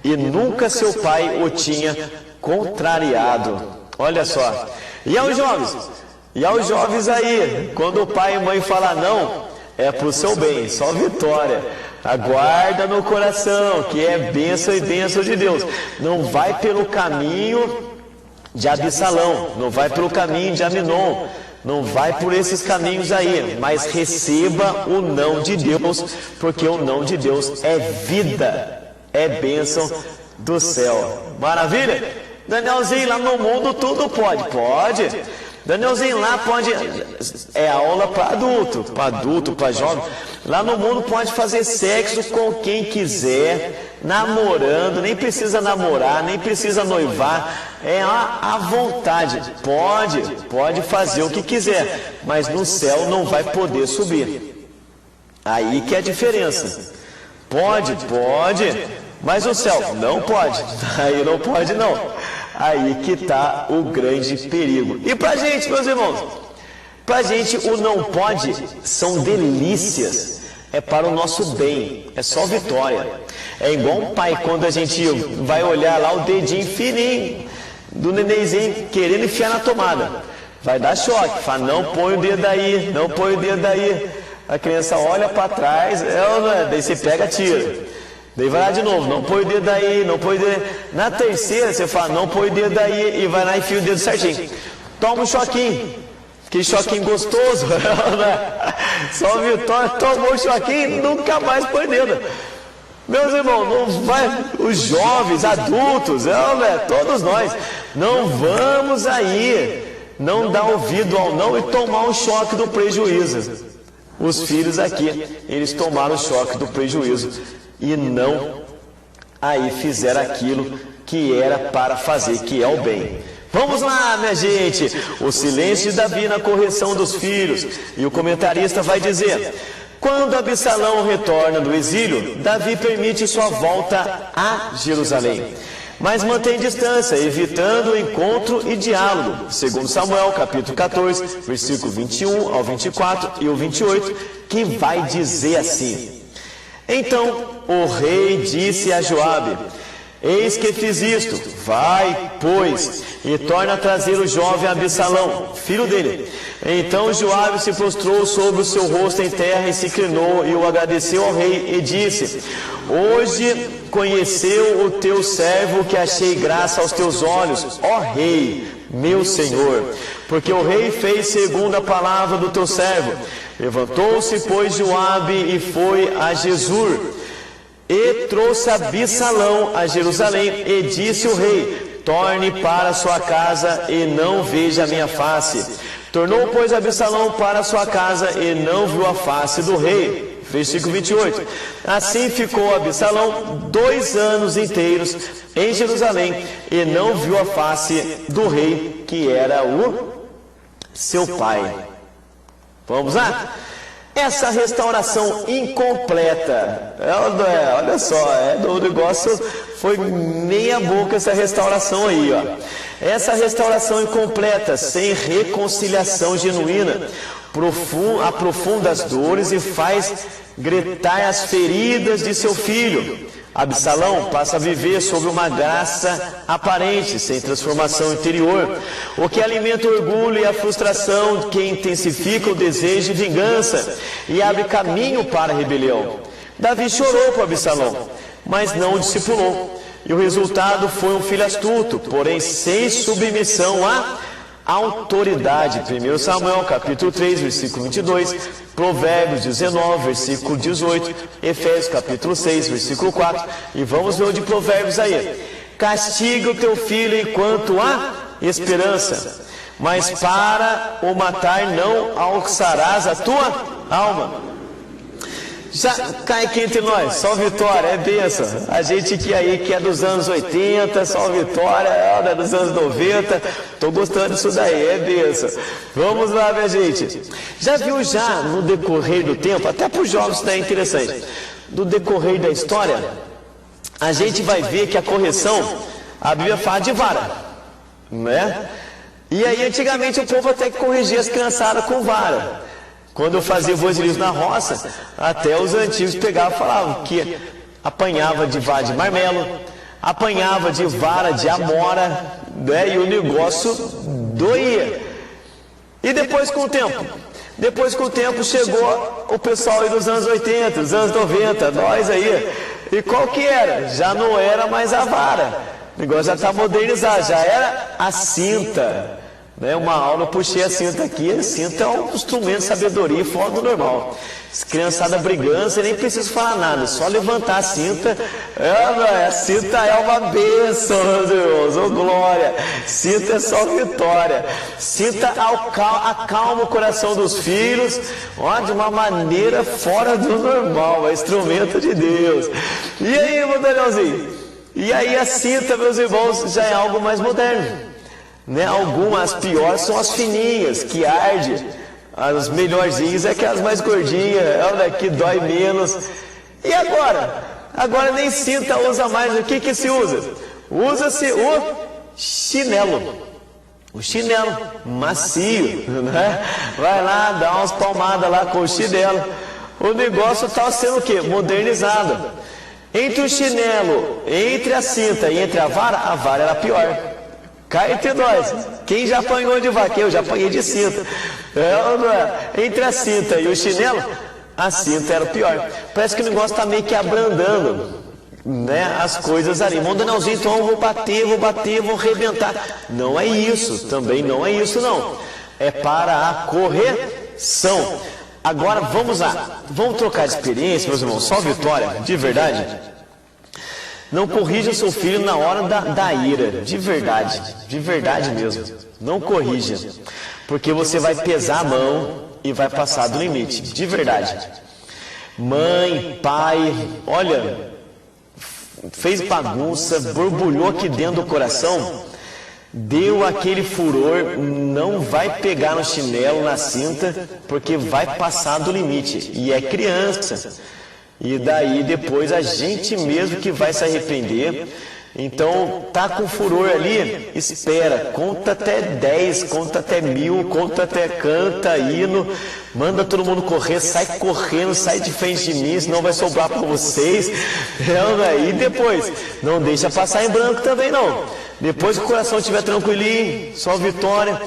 E nunca seu pai o tinha contrariado. Olha só. E aos jovens aí, quando o pai e mãe falam não, é para o seu bem, só vitória. Aguarda no coração, que é bênção e bênção de Deus. Não vai pelo caminho de Absalão, não vai pelo caminho de Aminon, não vai por esses caminhos aí, mas receba o não de Deus, porque o não de Deus é vida, é bênção do céu. Maravilha? Danielzinho, lá no mundo tudo pode. Danielzinho, lá pode, é aula para adulto, para jovem. Lá no mundo pode fazer sexo com quem quiser, namorando, nem precisa namorar, nem precisa noivar, é à vontade. Pode fazer o que quiser, mas no céu não vai poder subir. Aí que é a diferença. Pode, mas o céu não pode. Aí não pode não. Aí que está o grande perigo. E pra gente, meus irmãos, pra gente o não pode são delícias. é para o nosso bem, é só vitória. É igual um pai quando a gente vai olhar lá o dedinho fininho do nenenzinho querendo enfiar na tomada. Vai dar choque, fala, não põe o dedo aí, não põe o dedo aí. A criança olha para trás, daí você pega, tira. Daí vai lá de novo, não põe o dedo aí, não põe o dedo. Na terceira você fala, não põe o dedo aí, e vai lá e enfia o dedo certinho. Toma um choquinho, que choquinho gostoso. Só Vitória tomou o choquinho, nunca mais põe dedo. Meus irmãos, não vai, os jovens, adultos, todos nós, não vamos aí, não dar ouvido ao não e tomar um choque do prejuízo. Os filhos aqui, eles tomaram o choque do prejuízo e não aí fizeram aquilo que era para fazer, que é o bem. Vamos lá, minha gente, o silêncio de Davi na correção dos filhos. E o comentarista vai dizer: quando Absalão retorna do exílio, Davi permite sua volta a Jerusalém, mas mantém distância, evitando o encontro e diálogo. Segundo Samuel, capítulo 14, versículo 21 ao 24 e o 28, que vai dizer assim: então o rei disse a Joabe: eis que fiz isto, vai, pois, e torna a trazer o jovem Absalão, filho dele. Então Joabe se prostrou sobre o seu rosto em terra e se inclinou e o agradeceu ao rei e disse: hoje conheceu o teu servo que achei graça aos teus olhos, ó rei, meu senhor, porque o rei fez segundo a palavra do teu servo. Levantou-se, pois, Joabe e foi a Jesur, e trouxe Absalão a Jerusalém, e disse o rei: torne para sua casa e não veja a minha face. Tornou, pois, Absalão para sua casa e não viu a face do rei. Versículo 28. Assim ficou Absalão 2 anos inteiros em Jerusalém e não viu a face do rei, que era o seu pai. Vamos lá? Essa restauração incompleta, olha só, do negócio foi meia boca essa restauração aí, ó. Essa restauração incompleta, sem reconciliação genuína, aprofunda as dores e faz gritar as feridas de seu filho. Absalão passa a viver sob uma graça aparente, sem transformação interior, o que alimenta o orgulho e a frustração, que intensifica o desejo de vingança e abre caminho para a rebelião. Davi chorou por Absalão, mas não o discipulou, e o resultado foi um filho astuto, porém sem submissão à autoridade. 1 Samuel capítulo 3, versículo 22, Provérbios 19, versículo 18, Efésios capítulo 6, versículo 4, e vamos ver o de Provérbios aí. Castiga o teu filho enquanto há esperança, mas para o matar não alçarás a tua alma. Já cai aqui entre nós, só vitória, é bênção. A gente que é dos anos 80, só vitória, é dos anos 90, estou gostando disso daí, é bênção. Vamos lá, minha gente. Já viu no decorrer do tempo, até para os jovens isso é interessante, no decorrer da história, a gente vai ver que a correção, a Bíblia fala de vara, né? E aí antigamente o povo até que corrigia as criançadas com vara. Quando eu fazia evangelismo na roça, até os antigos pegavam e falavam que apanhava de vara de marmelo, apanhava de vara de amora, né? E o negócio doía. E depois com o tempo chegou o pessoal aí dos anos 80, dos anos 90, nós aí. E qual que era? Já não era mais a vara, o negócio já está modernizado, já era a cinta. Uma aula, eu puxei a cinta aqui. A cinta é um instrumento de sabedoria fora do normal. As criançadas brigando, você nem precisa falar nada, só levantar a cinta. A cinta é uma bênção, meus irmãos, ô glória. Cinta é só vitória. Cinta acalma o coração dos filhos, de uma maneira fora do normal. É instrumento de Deus. E aí, meu Danielzinho? E aí a cinta, meus irmãos, já é algo mais moderno. Algumas piores são as fininhas, que arde. As melhorzinhas é aquelas mais gordinhas, que dói menos. E agora? Agora nem cinta usa mais. O que se usa? Usa-se o chinelo. O chinelo macio, né? Vai lá, dá umas palmadas lá com o chinelo. O negócio estava sendo o quê? Modernizado. Entre o chinelo, entre a cinta e entre a vara era pior. Cá entre nós, quem já apanhou de vaca? Eu já apanhei de cinta. Entre a cinta e o chinelo, a cinta era pior. Parece que o negócio está meio que abrandando, né, as coisas ali. Irmão Danielzinho, então eu vou bater, vou arrebentar. Não é isso, também não é isso não. É para a correção. Agora vamos lá, vamos trocar de experiência, meus irmãos. Só vitória, de verdade. Não corrija seu filho na hora da ira, de verdade mesmo. Não corrija, porque você vai pesar a mão e vai passar do limite, de verdade. Mãe, pai, olha, fez bagunça, borbulhou aqui dentro do coração, deu aquele furor, não vai pegar no chinelo, na cinta, porque vai passar do limite, e é criança. E daí depois a gente mesmo que vai se arrepender. Então tá com furor ali, espera, conta até 10, conta até 1000, conta até, canta hino, manda todo mundo correr, sai correndo, sai de frente de mim, senão vai sobrar para vocês. E depois, não deixa passar em branco também não. Depois que o coração estiver tranquilinho, só vitória.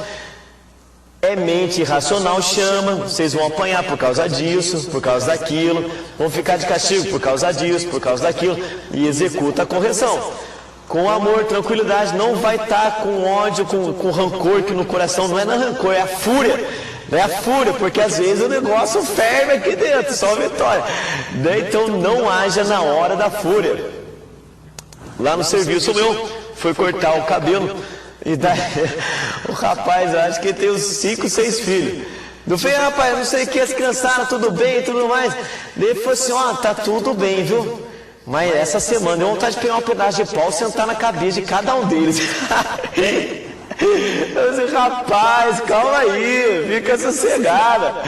É mente irracional, chama, vocês vão apanhar por causa disso, por causa daquilo, vão ficar de castigo por causa disso, por causa daquilo, e executa a correção. Com amor, tranquilidade, não vai estar com ódio, com rancor, que no coração não é na rancor, é a fúria. É a fúria, porque às vezes o negócio ferve aqui dentro, só vitória. Então não haja na hora da fúria. Lá no serviço meu, foi cortar o cabelo. E daí, o rapaz, eu acho que ele tem uns 5, 6 filhos. Eu falei, rapaz, não sei o que, as criançadas, tudo bem e tudo mais. Daí ele falou assim, tá tudo bem, viu? Mas essa semana deu vontade de pegar um pedaço de pau e sentar na cabeça de cada um deles. Eu disse, rapaz, calma aí, fica sossegada.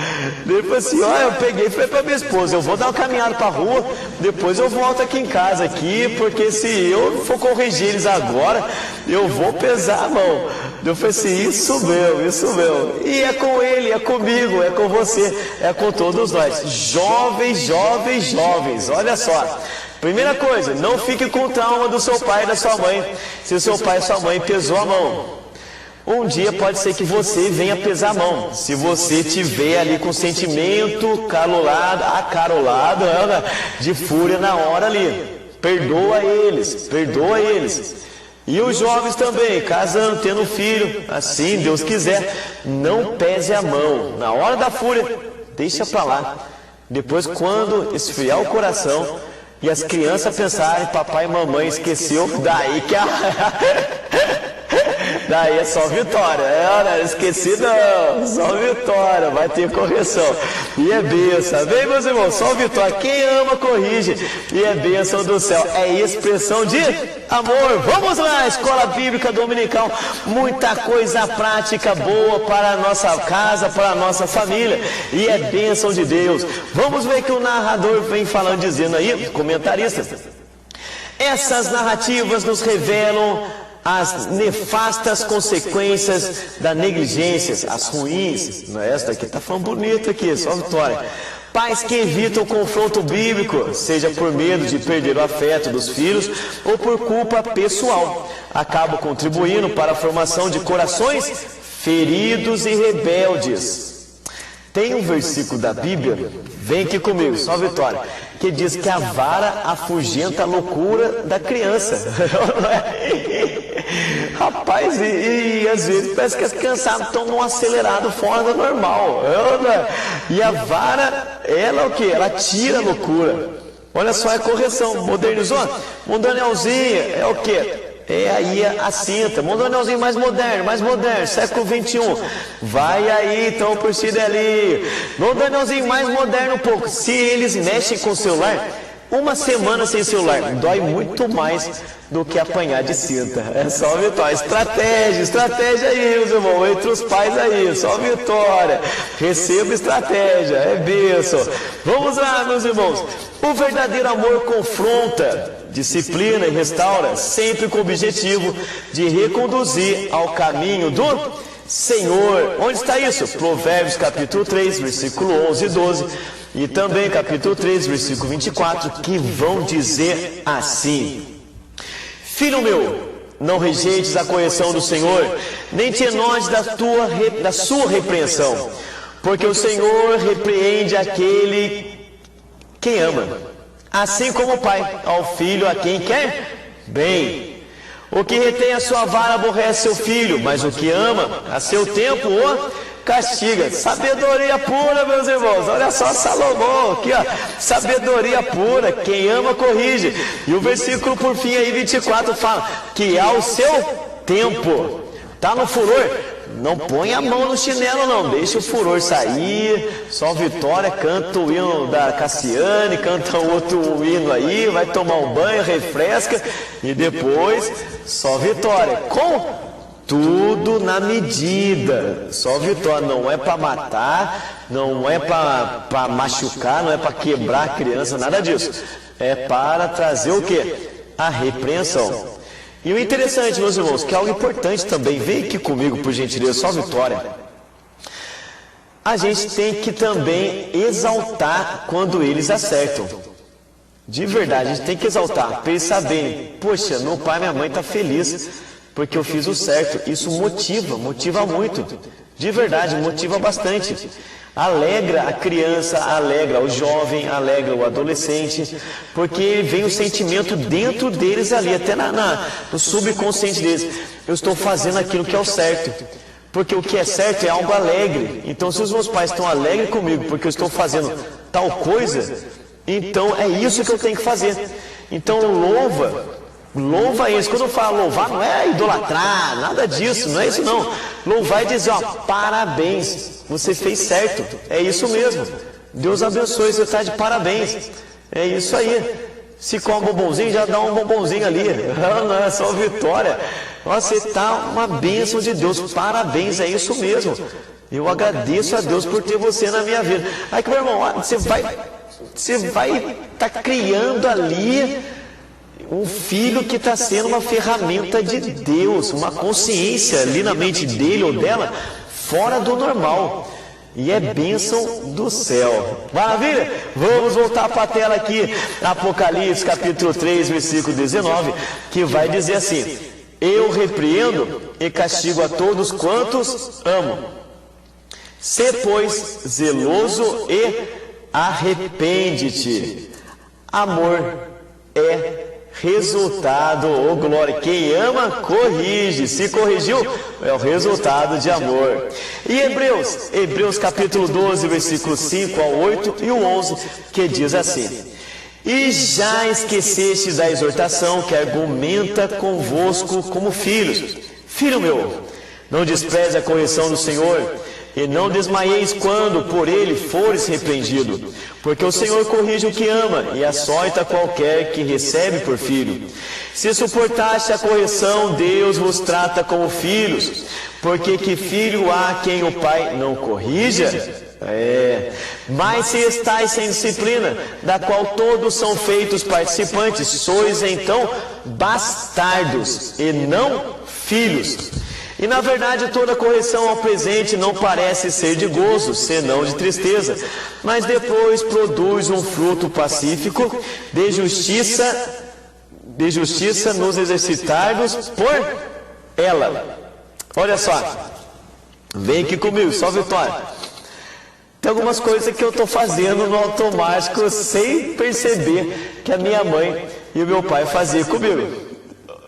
Ele falou assim, eu peguei e falei pra minha esposa, eu vou dar uma caminhada pra rua, depois eu volto aqui em casa aqui, porque se eu for corrigir eles agora, eu vou pesar a mão. Eu falei assim, isso meu. E é com ele, é comigo, é com você, é com todos nós. Jovens, olha só. Primeira coisa, não fique com o trauma do seu pai e da sua mãe, se o seu pai e sua mãe pesou a mão. Um dia pode ser que você venha pesar a mão. Se você tiver ali com sentimento acarolado, de fúria na hora ali, perdoa eles. E os jovens também, casando, tendo filho, assim Deus quiser, não pese a mão. Na hora da fúria, deixa pra lá. Depois, quando esfriar o coração e as crianças pensarem, papai e mamãe esqueceu, daí é só vitória. Não esqueci não, só vitória, vai ter correção. E é bênção, vem meus irmãos, só vitória. Quem ama corrige, e é bênção do céu. É expressão de amor. Vamos lá, Escola Bíblica Dominical, muita coisa prática boa para a nossa casa, para a nossa família, e é bênção de Deus. Vamos ver que o narrador vem falando, dizendo aí, comentarista, essas narrativas nos revelam as nefastas consequências da negligência, as ruins. Não é essa daqui, tá falando bonito aqui, só vitória. Pais que evitam o confronto bíblico, seja por medo de perder o afeto dos filhos ou por culpa pessoal, acabam contribuindo para a formação de corações feridos e rebeldes. Tem um versículo da Bíblia, vem aqui comigo, só vitória, que diz que a vara afugenta a loucura da criança. Rapaz, e às vezes parece que as criançadas estão num acelerado fora do normal. E a vara, ela é o que? Ela tira a loucura. Olha só, é correção. Modernizou? Mondanelzinho é o que? É aí a cinta. Mondanelzinho mais moderno, século 21. Vai aí, então, por Cidelinho. Mondanelzinho mais moderno um pouco. Se eles mexem com o celular, uma semana sem celular dói muito mais do que apanhar de cinta. É só vitória. Estratégia aí, meus irmãos, entre os pais aí, só vitória. Receba estratégia, é bênção. Vamos lá, meus irmãos. O verdadeiro amor confronta, disciplina e restaura, sempre com o objetivo de reconduzir ao caminho do Senhor. Onde está isso? Provérbios capítulo 3, versículo 11 e 12. E também capítulo 3, versículo 24, que vão dizer assim: Filho meu, não rejeites a correção do Senhor, nem te enojes da sua repreensão, porque o Senhor repreende aquele quem ama, assim como o pai ao filho a quem quer bem. O que retém a sua vara aborrece seu filho, mas o que ama, a seu tempo o castiga. Sabedoria pura, meus irmãos. Olha só Salomão aqui, ó. Sabedoria pura. Quem ama, corrige. E o versículo por fim aí, 24, fala que ao seu tempo. Tá no furor? Não põe a mão no chinelo, não. Deixa o furor sair. Só Vitória canta o hino da Cassiane, canta outro hino aí, vai tomar um banho, refresca. E depois, só Vitória. Com tudo na medida. Só Vitória. Não é para matar, não é para machucar, não é para quebrar a criança, nada disso. É para trazer o quê? A repreensão. E o interessante, meus irmãos, que é algo importante também, vem aqui comigo, por gentileza, só Vitória. A gente tem que também exaltar quando eles acertam. De verdade, a gente tem que exaltar, para eles saberem, poxa, meu pai e minha mãe estão felizes porque eu fiz o certo. Isso motiva muito. De verdade, motiva bastante. Alegra a criança, alegra o jovem, alegra o adolescente, porque vem o sentimento dentro deles ali, até no subconsciente deles. Eu estou fazendo aquilo que é o certo, porque o que é certo é algo alegre. Então, se os meus pais estão alegres comigo porque eu estou fazendo tal coisa, então é isso que eu tenho que fazer. Então, louva eles. Quando eu falo louvar, não é idolatrar, nada disso, não é isso não. Louvar é dizer, ó, parabéns, você fez certo, é isso mesmo. Deus abençoe, você está de parabéns. É isso aí. Se come um bombonzinho, já dá um bombonzinho ali. Não é só Vitória. Você está uma bênção de Deus, parabéns, é isso mesmo. Eu agradeço a Deus por ter você na minha vida. Aí que meu irmão, você vai estar criando ali um filho que está sendo uma ferramenta de Deus, uma consciência ali na mente dele ou dela, fora do normal. E é bênção do céu. Maravilha? Vamos voltar para a tela aqui, Apocalipse capítulo 3, versículo 19, que vai dizer assim: Eu repreendo e castigo a todos quantos amo. Sê, pois, zeloso e arrepende-te. Amor é resultado, ou glória. Quem ama, corrige. Se corrigiu, é o resultado de amor. E Hebreus capítulo 12, versículo 5 ao 8 e o 11, que diz assim: E já esqueceste da exortação que argumenta convosco como filhos. Filho meu, não despreze a correção do Senhor, e não desmaieis quando por ele fores repreendido, porque o Senhor corrige o que ama e açoita qualquer que recebe por filho. Se suportaste a correção, Deus vos trata como filhos, porque que filho há quem o pai não corrija? Mas se estáis sem disciplina, da qual todos são feitos participantes, sois então bastardos e não filhos. E na verdade toda correção ao presente não parece ser de gozo, senão de tristeza, mas depois produz um fruto pacífico de justiça nos exercitarmos por ela. Olha só, vem aqui comigo, só Vitória. Tem algumas coisas que eu estou fazendo no automático sem perceber que a minha mãe e o meu pai faziam comigo.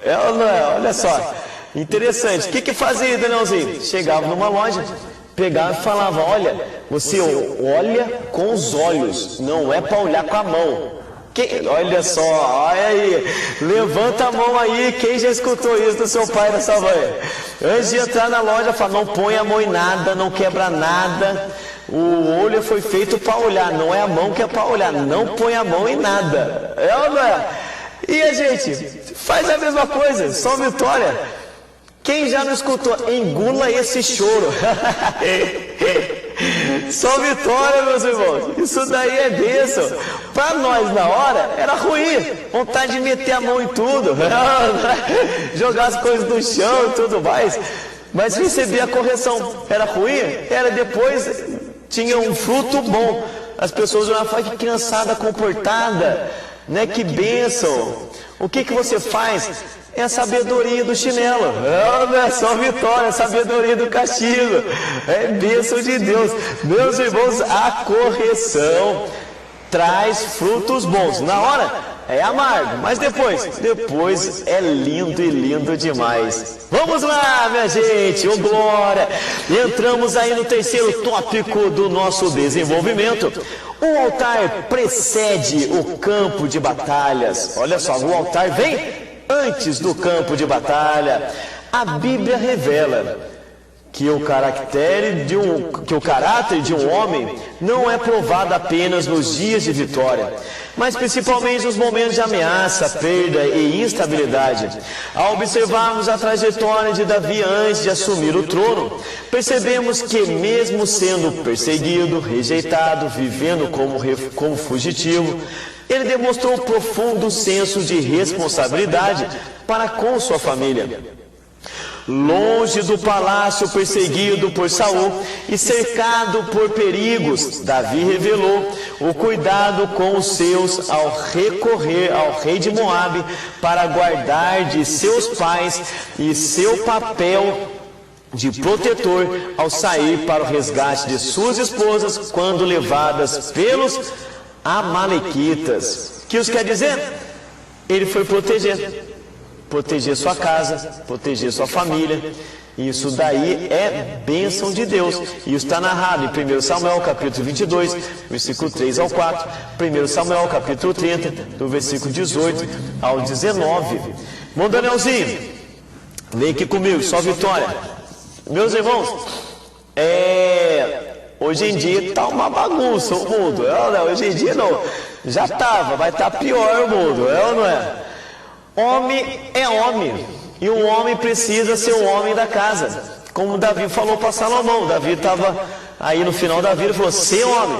Ela não é, olha só. Interessante. O que fazia, Danielzinho? Chegava numa loja, pegava e falava: olha, você olha com os olhos, não é para olhar com a mão. Olha só, olha aí, levanta a mão aí, quem já escutou isso do seu pai e da sua mãe? Antes de entrar na loja, fala: não põe a mão em nada, não quebra nada. O olho foi feito para olhar, não é a mão que é para olhar. Não põe a mão em nada. É ou não é? E a gente faz a mesma coisa, só Vitória. Quem já não escutou? Engula esse choro. Só Vitória, meus irmãos. Isso daí é bênção. Para nós, na hora, era ruim. Vontade de meter a mão em tudo. Jogar as coisas no chão e tudo mais. Mas receber a correção era ruim? Era depois, tinha um fruto bom. as pessoas olham e falam, que criançada comportada, né? Que bênção. O que você faz? É a sabedoria do chinelo. Não é só vitória, é a sabedoria do castigo. É bênção de Deus. Meus irmãos, a correção traz frutos bons. Na hora é amargo, mas depois é lindo e lindo demais. Vamos lá, minha gente, ô glória! Entramos aí no terceiro tópico do nosso desenvolvimento. O altar precede o campo de batalhas. Olha só, o altar vem antes do campo de batalha. A Bíblia revela que o caráter de um homem não é provado apenas nos dias de vitória, mas principalmente nos momentos de ameaça, perda e instabilidade. Ao observarmos a trajetória de Davi antes de assumir o trono, percebemos que mesmo sendo perseguido, rejeitado, vivendo como fugitivo, ele demonstrou um profundo senso de responsabilidade para com sua família. Longe do palácio, perseguido por Saul e cercado por perigos, Davi revelou o cuidado com os seus ao recorrer ao rei de Moabe para guardar de seus pais e seu papel de protetor ao sair para o resgate de suas esposas quando levadas pelos amalequitas. O que isso quer dizer? Ele foi proteger sua casa, proteger sua família. Isso daí é bênção de Deus. E isso está narrado em 1 Samuel capítulo 22, versículo 3 ao 4, 1 Samuel capítulo 30, do versículo 18 ao 19. Irmão Danielzinho, vem aqui comigo, só vitória. Meus irmãos, hoje em dia está uma bagunça o mundo. Hoje em dia não, já estava, vai estar pior o mundo, é ou não é? Homem é homem, e um homem precisa ser o homem da casa, como Davi falou para Salomão. Davi estava aí no final da vida e falou, ser homem,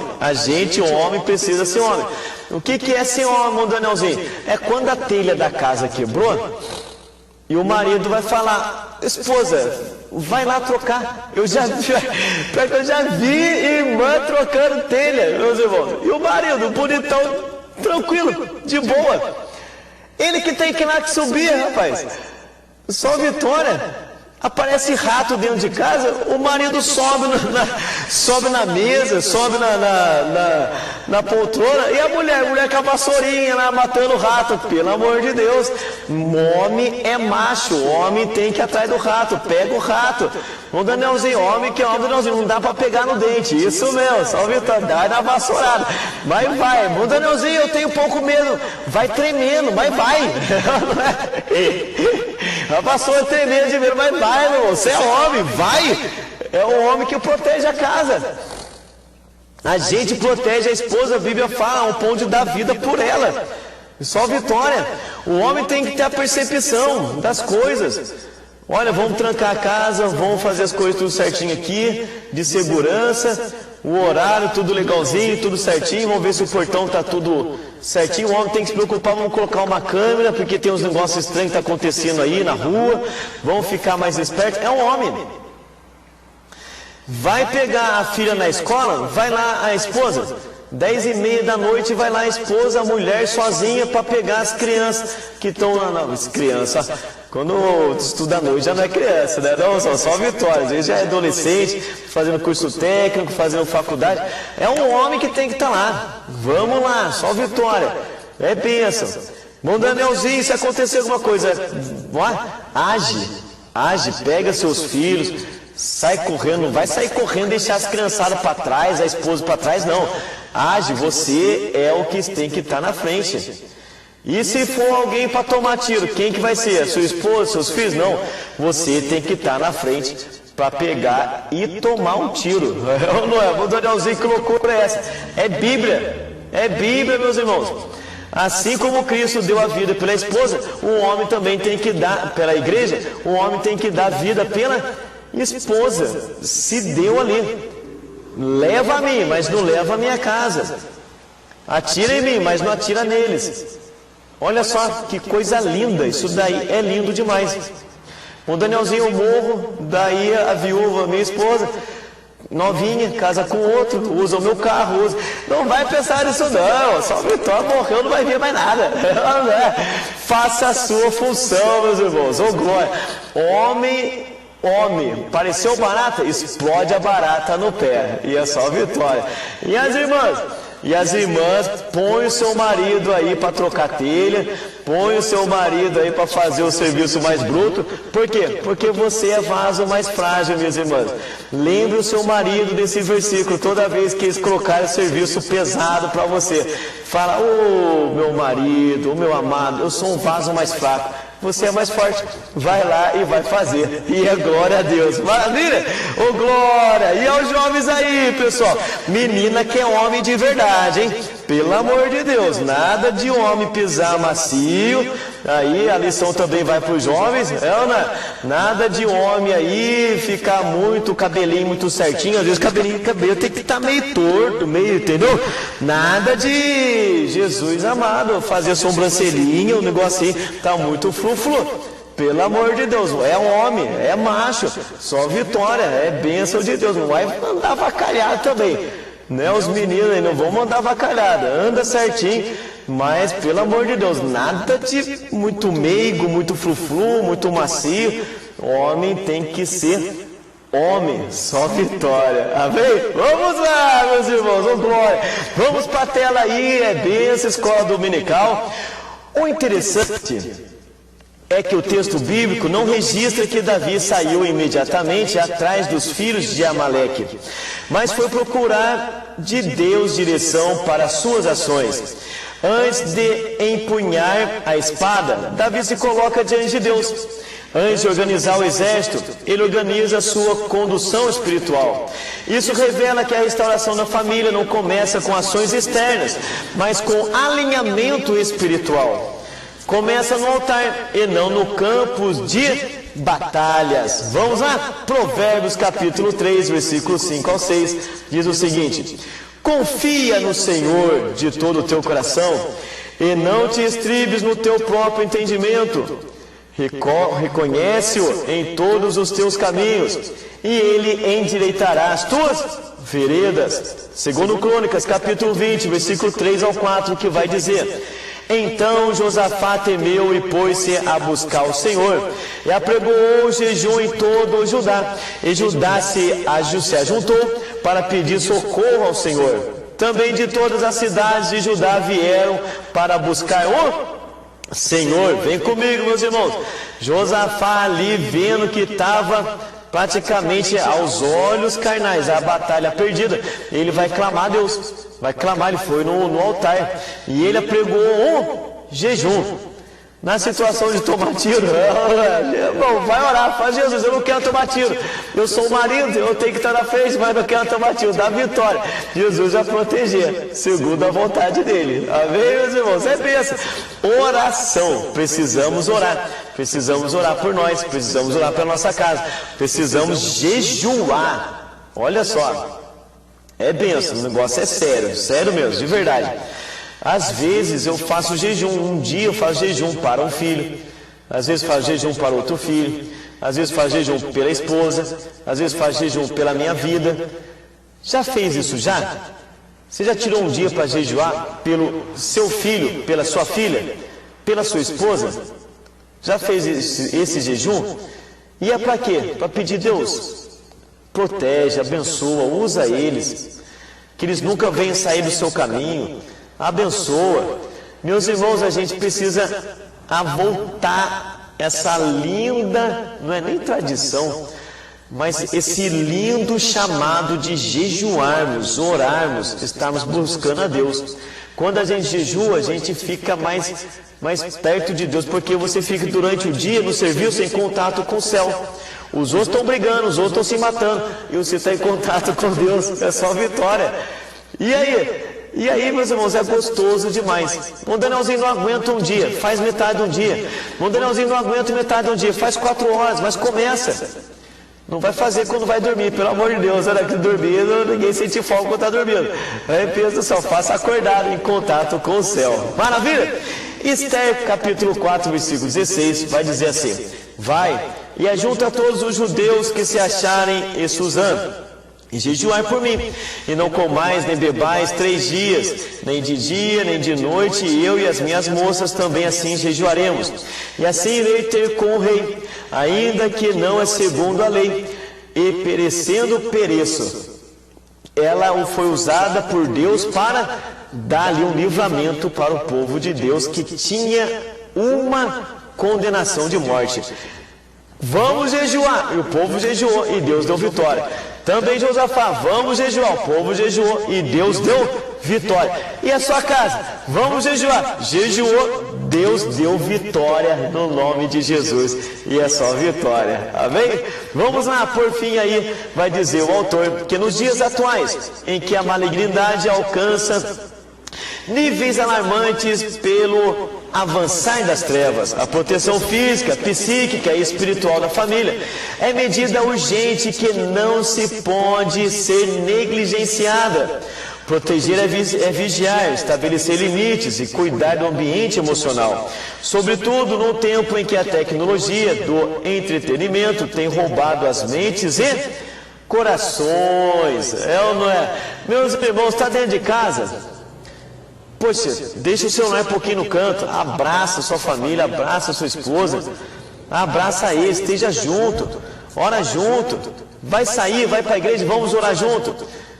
o homem precisa ser homem. O que é ser homem, irmão Danielzinho? É quando a telha da casa quebrou, e o marido vai falar, esposa, vai lá trocar. Eu já vi irmã trocando telha, meus irmãos, e o marido, bonitão, tranquilo, de boa. Ele que tem que ir lá que subir, rapaz. Só vitória. Aparece rato dentro de casa, o marido sobe na mesa, sobe na poltrona, e a mulher com a vassourinha lá matando o rato, pelo amor de Deus. Homem é macho, homem tem que ir atrás do rato, pega o rato. Um Danielzinho, homem que é homem, Danielzinho, não dá para pegar no dente, isso mesmo, só Vitória, dá na vassourada. Vai. Um Danielzinho, eu tenho pouco medo, vai tremendo, mas vai. A vassoura tremendo de medo, mas vai, meu irmão, você é homem, vai. É o homem que protege a casa. A gente protege a esposa, a Bíblia fala, ao ponto de dar vida por ela. Só vitória. O homem tem que ter a percepção das coisas. Olha, vamos trancar a casa, vamos fazer as coisas tudo certinho aqui, de segurança, o horário tudo legalzinho, tudo certinho, vamos ver se o portão está tudo certinho. O homem tem que se preocupar, vamos colocar uma câmera, porque tem uns negócios estranhos que estão acontecendo aí na rua, vamos ficar mais espertos. É um homem. Vai pegar a filha na escola, vai lá a esposa, 10h30 da noite, vai lá a esposa, a mulher sozinha para pegar as crianças que estão lá. Não, criança, quando estuda à noite já não é criança, né? Não, só vitória, às vezes já é adolescente, fazendo curso técnico, fazendo faculdade. É um homem que tem que estar lá. Vamos lá, só vitória. É bênção. Bom, Danielzinho, se acontecer alguma coisa, age, pega seus filhos, sai correndo, não vai sair correndo, deixar as criançadas para trás, a esposa para trás, não. Age, você é o que tem que estar na frente. E se for alguém para tomar tiro, quem que vai ser? A sua esposa, seus filhos? Não, você tem que estar na frente para pegar e tomar um tiro. Não é? Vou Danielzinho, que loucura é essa? É Bíblia, meus irmãos. Assim como Cristo deu a vida pela esposa, o homem também tem que dar, pela igreja, o homem tem que dar vida pela esposa. Se deu ali. Leva a mim, mas não leva a minha casa. Atira em mim, mas não atira neles. Olha só que coisa linda, isso daí é lindo demais. O Danielzinho, eu morro, daí a viúva, minha esposa, novinha, casa com outro, usa o meu carro, usa. Não vai pensar nisso não, só Vitória morreu, não vai ver mais nada. Faça a sua função, meus irmãos. Ô glória. Homem, pareceu barata? Explode a barata no pé. E é só vitória. E as irmãs? E as irmãs, põe o seu marido aí para trocar telha, põe o seu marido aí para fazer o serviço mais bruto. Por quê? Porque você é vaso mais frágil, minhas irmãs. Lembre o seu marido desse versículo toda vez que eles colocarem serviço pesado para você. Fala, meu marido, meu amado, eu sou um vaso mais fraco. Você é mais forte, vai lá e vai fazer. E é glória a Deus. Maravilha? Ô glória! E aos jovens aí, pessoal. Menina que é homem de verdade, hein? Pelo amor de Deus, nada de homem pisar macio. Aí a lição também vai para os jovens. Nada de homem aí ficar muito, cabelinho muito certinho. Às vezes cabelo tem que estar meio torto, meio, entendeu? Nada de Jesus amado, fazer sobrancelhinha, um negocinho, tá muito frufru. Pelo amor de Deus, é homem, é macho, só vitória, é bênção de Deus. Não vai andar avacalhado também, né? Os meninos aí não vão mandar avacalhada, anda certinho, mas pelo amor de Deus, nada de muito meigo, muito frufru, muito macio. Homem tem que ser homem, só vitória. Amém? Vamos lá, meus irmãos, ô glória. Vamos para a tela aí, é bênção, escola dominical. O interessante é que o texto bíblico não registra que Davi saiu imediatamente atrás dos filhos de Amaleque, mas foi procurar de Deus direção para suas ações. Antes de empunhar a espada, Davi se coloca diante de Deus. Antes de organizar o exército, ele organiza a sua condução espiritual. Isso revela que a restauração da família não começa com ações externas, mas com alinhamento espiritual. Começa no altar e não no campo de batalhas. Vamos lá? Provérbios capítulo 3, versículos 5 ao 6, diz o seguinte: confia no Senhor de todo o teu coração e não te estribes no teu próprio entendimento. Reconhece-o em todos os teus caminhos e ele endireitará as tuas veredas. Segundo Crônicas capítulo 20, versículo 3 ao 4, que vai dizer: então Josafá temeu e pôs-se a buscar o Senhor, e apregoou o jejum em todo o Judá, e Judá se ajuntou para pedir socorro ao Senhor. Também de todas as cidades de Judá vieram para buscar o Senhor. Vem comigo, meus irmãos. Josafá ali vendo que estava praticamente aos olhos carnais a batalha perdida, ele vai clamar a Deus, vai clamar. Ele foi no altar e ele apregou um jejum. Na situação de tomar tiro, irmão, vai orar, fala: Jesus, eu não quero tomar tiro, eu sou o marido, eu tenho que estar na frente, mas não quero tomar tiro, dá vitória. Jesus vai proteger, segundo a vontade dele. Amém, meus irmãos? É bênção. Oração, precisamos orar por nós, precisamos orar pela nossa casa, precisamos jejuar. Olha só, é bênção, o negócio é sério, sério mesmo, de verdade. Às vezes eu faço jejum, um dia eu faço jejum para um filho, às vezes faço jejum para outro filho, às vezes faço jejum pela esposa, às vezes faço jejum pela minha vida. Já fez isso já? Você já tirou um dia para jejuar pelo seu filho, pela sua filha, pela sua esposa? Já fez esse jejum? E é para quê? Para pedir: Deus, protege, abençoa, usa eles, que eles nunca venham sair do seu caminho. Abençoa. Meus irmãos, a gente precisa voltar essa linda, não é nem tradição, mas esse lindo chamado de jejuarmos, orarmos, estarmos buscando a Deus. Quando a gente jejua, a gente fica mais perto de Deus, porque você fica durante o dia no serviço em contato com o céu. Os outros estão brigando, os outros estão se matando, e você está em contato com Deus. É só vitória. E aí, meus irmãos, é gostoso demais. O Danielzinho não aguenta um dia, faz metade de um dia. O Danielzinho não aguenta metade de um dia, faz 4 horas, mas começa. Não vai fazer quando vai dormir, pelo amor de Deus. Olha que dormindo, ninguém sente folga quando está dormindo. Aí pensa só, faça acordado em contato com o céu. Maravilha? Esther capítulo 4, versículo 16, vai dizer assim: vai e ajunta todos os judeus que se acharem em Suzã, e jejuai por mim, e não comais nem bebais 3 dias, nem de dia, nem de noite, e eu e as minhas moças também assim jejuaremos. E assim irei ter com o rei, ainda que não é segundo a lei, e perecendo pereço. Ela foi usada por Deus para dar-lhe um livramento para o povo de Deus, que tinha uma condenação de morte. Vamos jejuar, e o povo jejuou, e Deus deu vitória. Também Josafá, vamos jejuar, o povo jejuou, e Deus deu vitória. E a sua casa, vamos jejuar, jejuou, Deus deu vitória no nome de Jesus, e é só vitória, amém? Vamos lá, por fim aí, vai dizer o autor, que nos dias atuais, em que a malignidade alcança níveis alarmantes pelo avançar das trevas, a proteção física, psíquica e espiritual da família é medida urgente que não se pode ser negligenciada. Proteger é vigiar, estabelecer limites e cuidar do ambiente emocional, sobretudo num tempo em que a tecnologia do entretenimento tem roubado as mentes e corações. É ou não é? Meus irmãos, está dentro de casa? Poxa, deixa o celular um pouquinho no canto, abraça sua família, abraça sua esposa, abraça ele, esteja junto, ora junto, vai sair, vai para a igreja, vamos orar junto,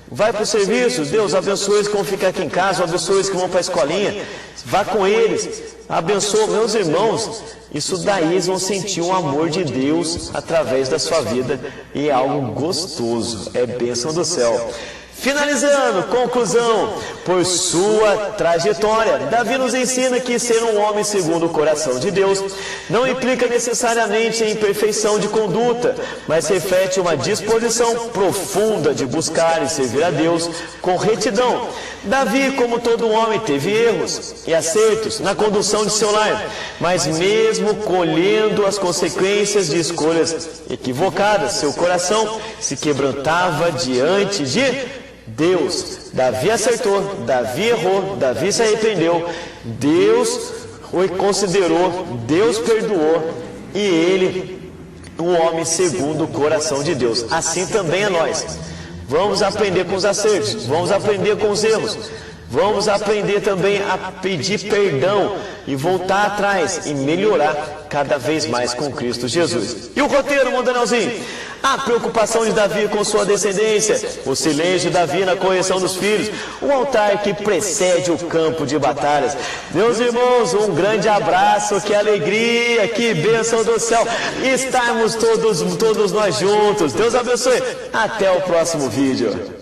vai para o serviço, Deus abençoe eles que vão ficar aqui em casa, abençoe eles que vão para a escolinha, vá com eles, abençoa meus irmãos, isso daí eles vão sentir o amor de Deus através da sua vida, e é algo gostoso, é bênção do céu. Finalizando, conclusão, por sua trajetória, Davi nos ensina que ser um homem segundo o coração de Deus não implica necessariamente em perfeição de conduta, mas reflete uma disposição profunda de buscar e servir a Deus com retidão. Davi, como todo homem, teve erros e acertos na condução de seu lar, mas mesmo colhendo as consequências de escolhas equivocadas, seu coração se quebrantava diante de Deus. Davi acertou, Davi errou, Davi se arrependeu, Deus o considerou, Deus perdoou, e ele, um homem segundo o coração de Deus. Assim também é nós. Vamos aprender com os acertos, vamos aprender com os erros, vamos aprender também a pedir perdão e voltar atrás e melhorar cada vez mais com Cristo Jesus. E o roteiro, Mundanalzinho? A preocupação de Davi com sua descendência, o silêncio de Davi na correção dos filhos, o altar que precede o campo de batalhas. Meus irmãos, um grande abraço, que alegria, que bênção do céu, estarmos todos nós juntos. Deus abençoe. Até o próximo vídeo.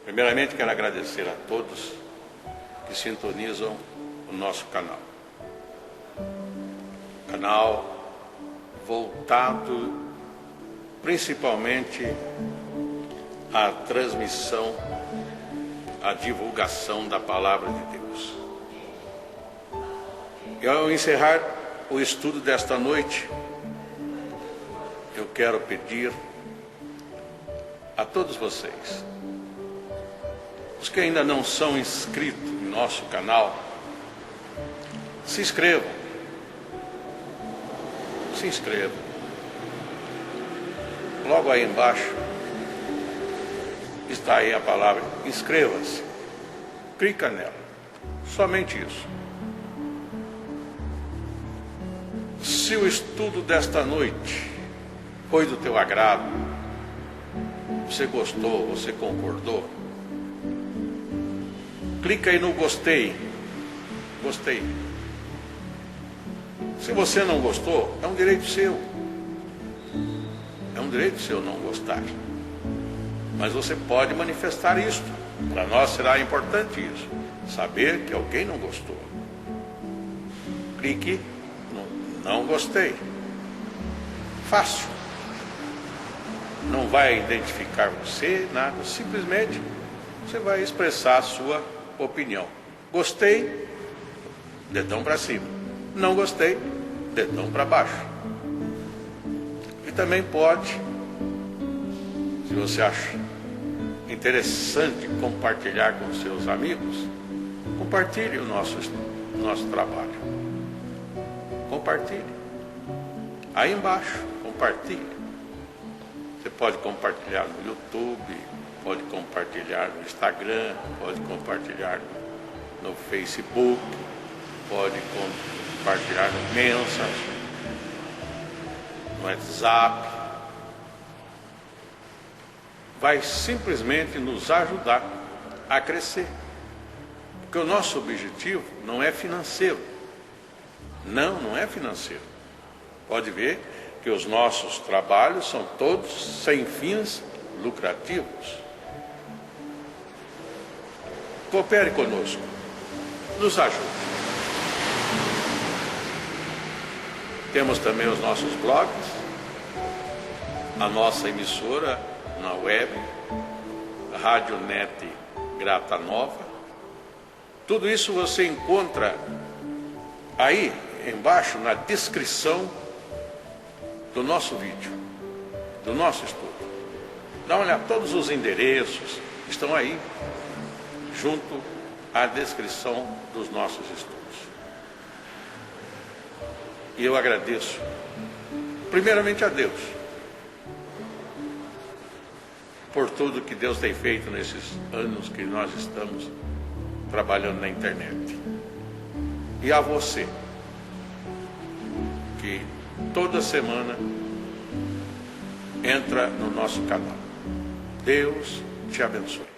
Primeiramente, quero agradecer a todos que sintonizam o nosso canal. Canal voltado principalmente à transmissão, à divulgação da Palavra de Deus. E ao encerrar o estudo desta noite, eu quero pedir a todos vocês, os que ainda não são inscritos no nosso canal, se inscrevam. Se inscrevam. Logo aí embaixo está aí a palavra inscreva-se. Clica nela. Somente isso. Se o estudo desta noite foi do teu agrado, você gostou, você concordou, clica aí no gostei. Gostei. Se você não gostou, é um direito seu. É um direito seu não gostar. Mas você pode manifestar isto. Para nós será importante isso. Saber que alguém não gostou. Clique no não gostei. Fácil. Não vai identificar você, nada. Simplesmente você vai expressar a sua opinião. Gostei, dedão para cima. Não gostei, dedão para baixo. E também pode, se você acha interessante compartilhar com seus amigos, compartilhe o nosso trabalho. Compartilhe. Aí embaixo, compartilhe. Você pode compartilhar no YouTube, pode compartilhar no Instagram, pode compartilhar no Facebook, pode compartilhar no Messenger, no WhatsApp. Vai simplesmente nos ajudar a crescer. Porque o nosso objetivo não é financeiro. Não é financeiro. Pode ver que os nossos trabalhos são todos sem fins lucrativos. Coopere conosco. Nos ajude. Temos também os nossos blogs, a nossa emissora na web, Rádio Net Grata Nova. Tudo isso você encontra aí embaixo na descrição do nosso vídeo, do nosso estudo. Dá uma olhada, todos os endereços estão aí, junto à descrição dos nossos estudos. E eu agradeço, primeiramente a Deus, por tudo que Deus tem feito nesses anos que nós estamos trabalhando na internet. E a você, que toda semana entra no nosso canal. Deus te abençoe.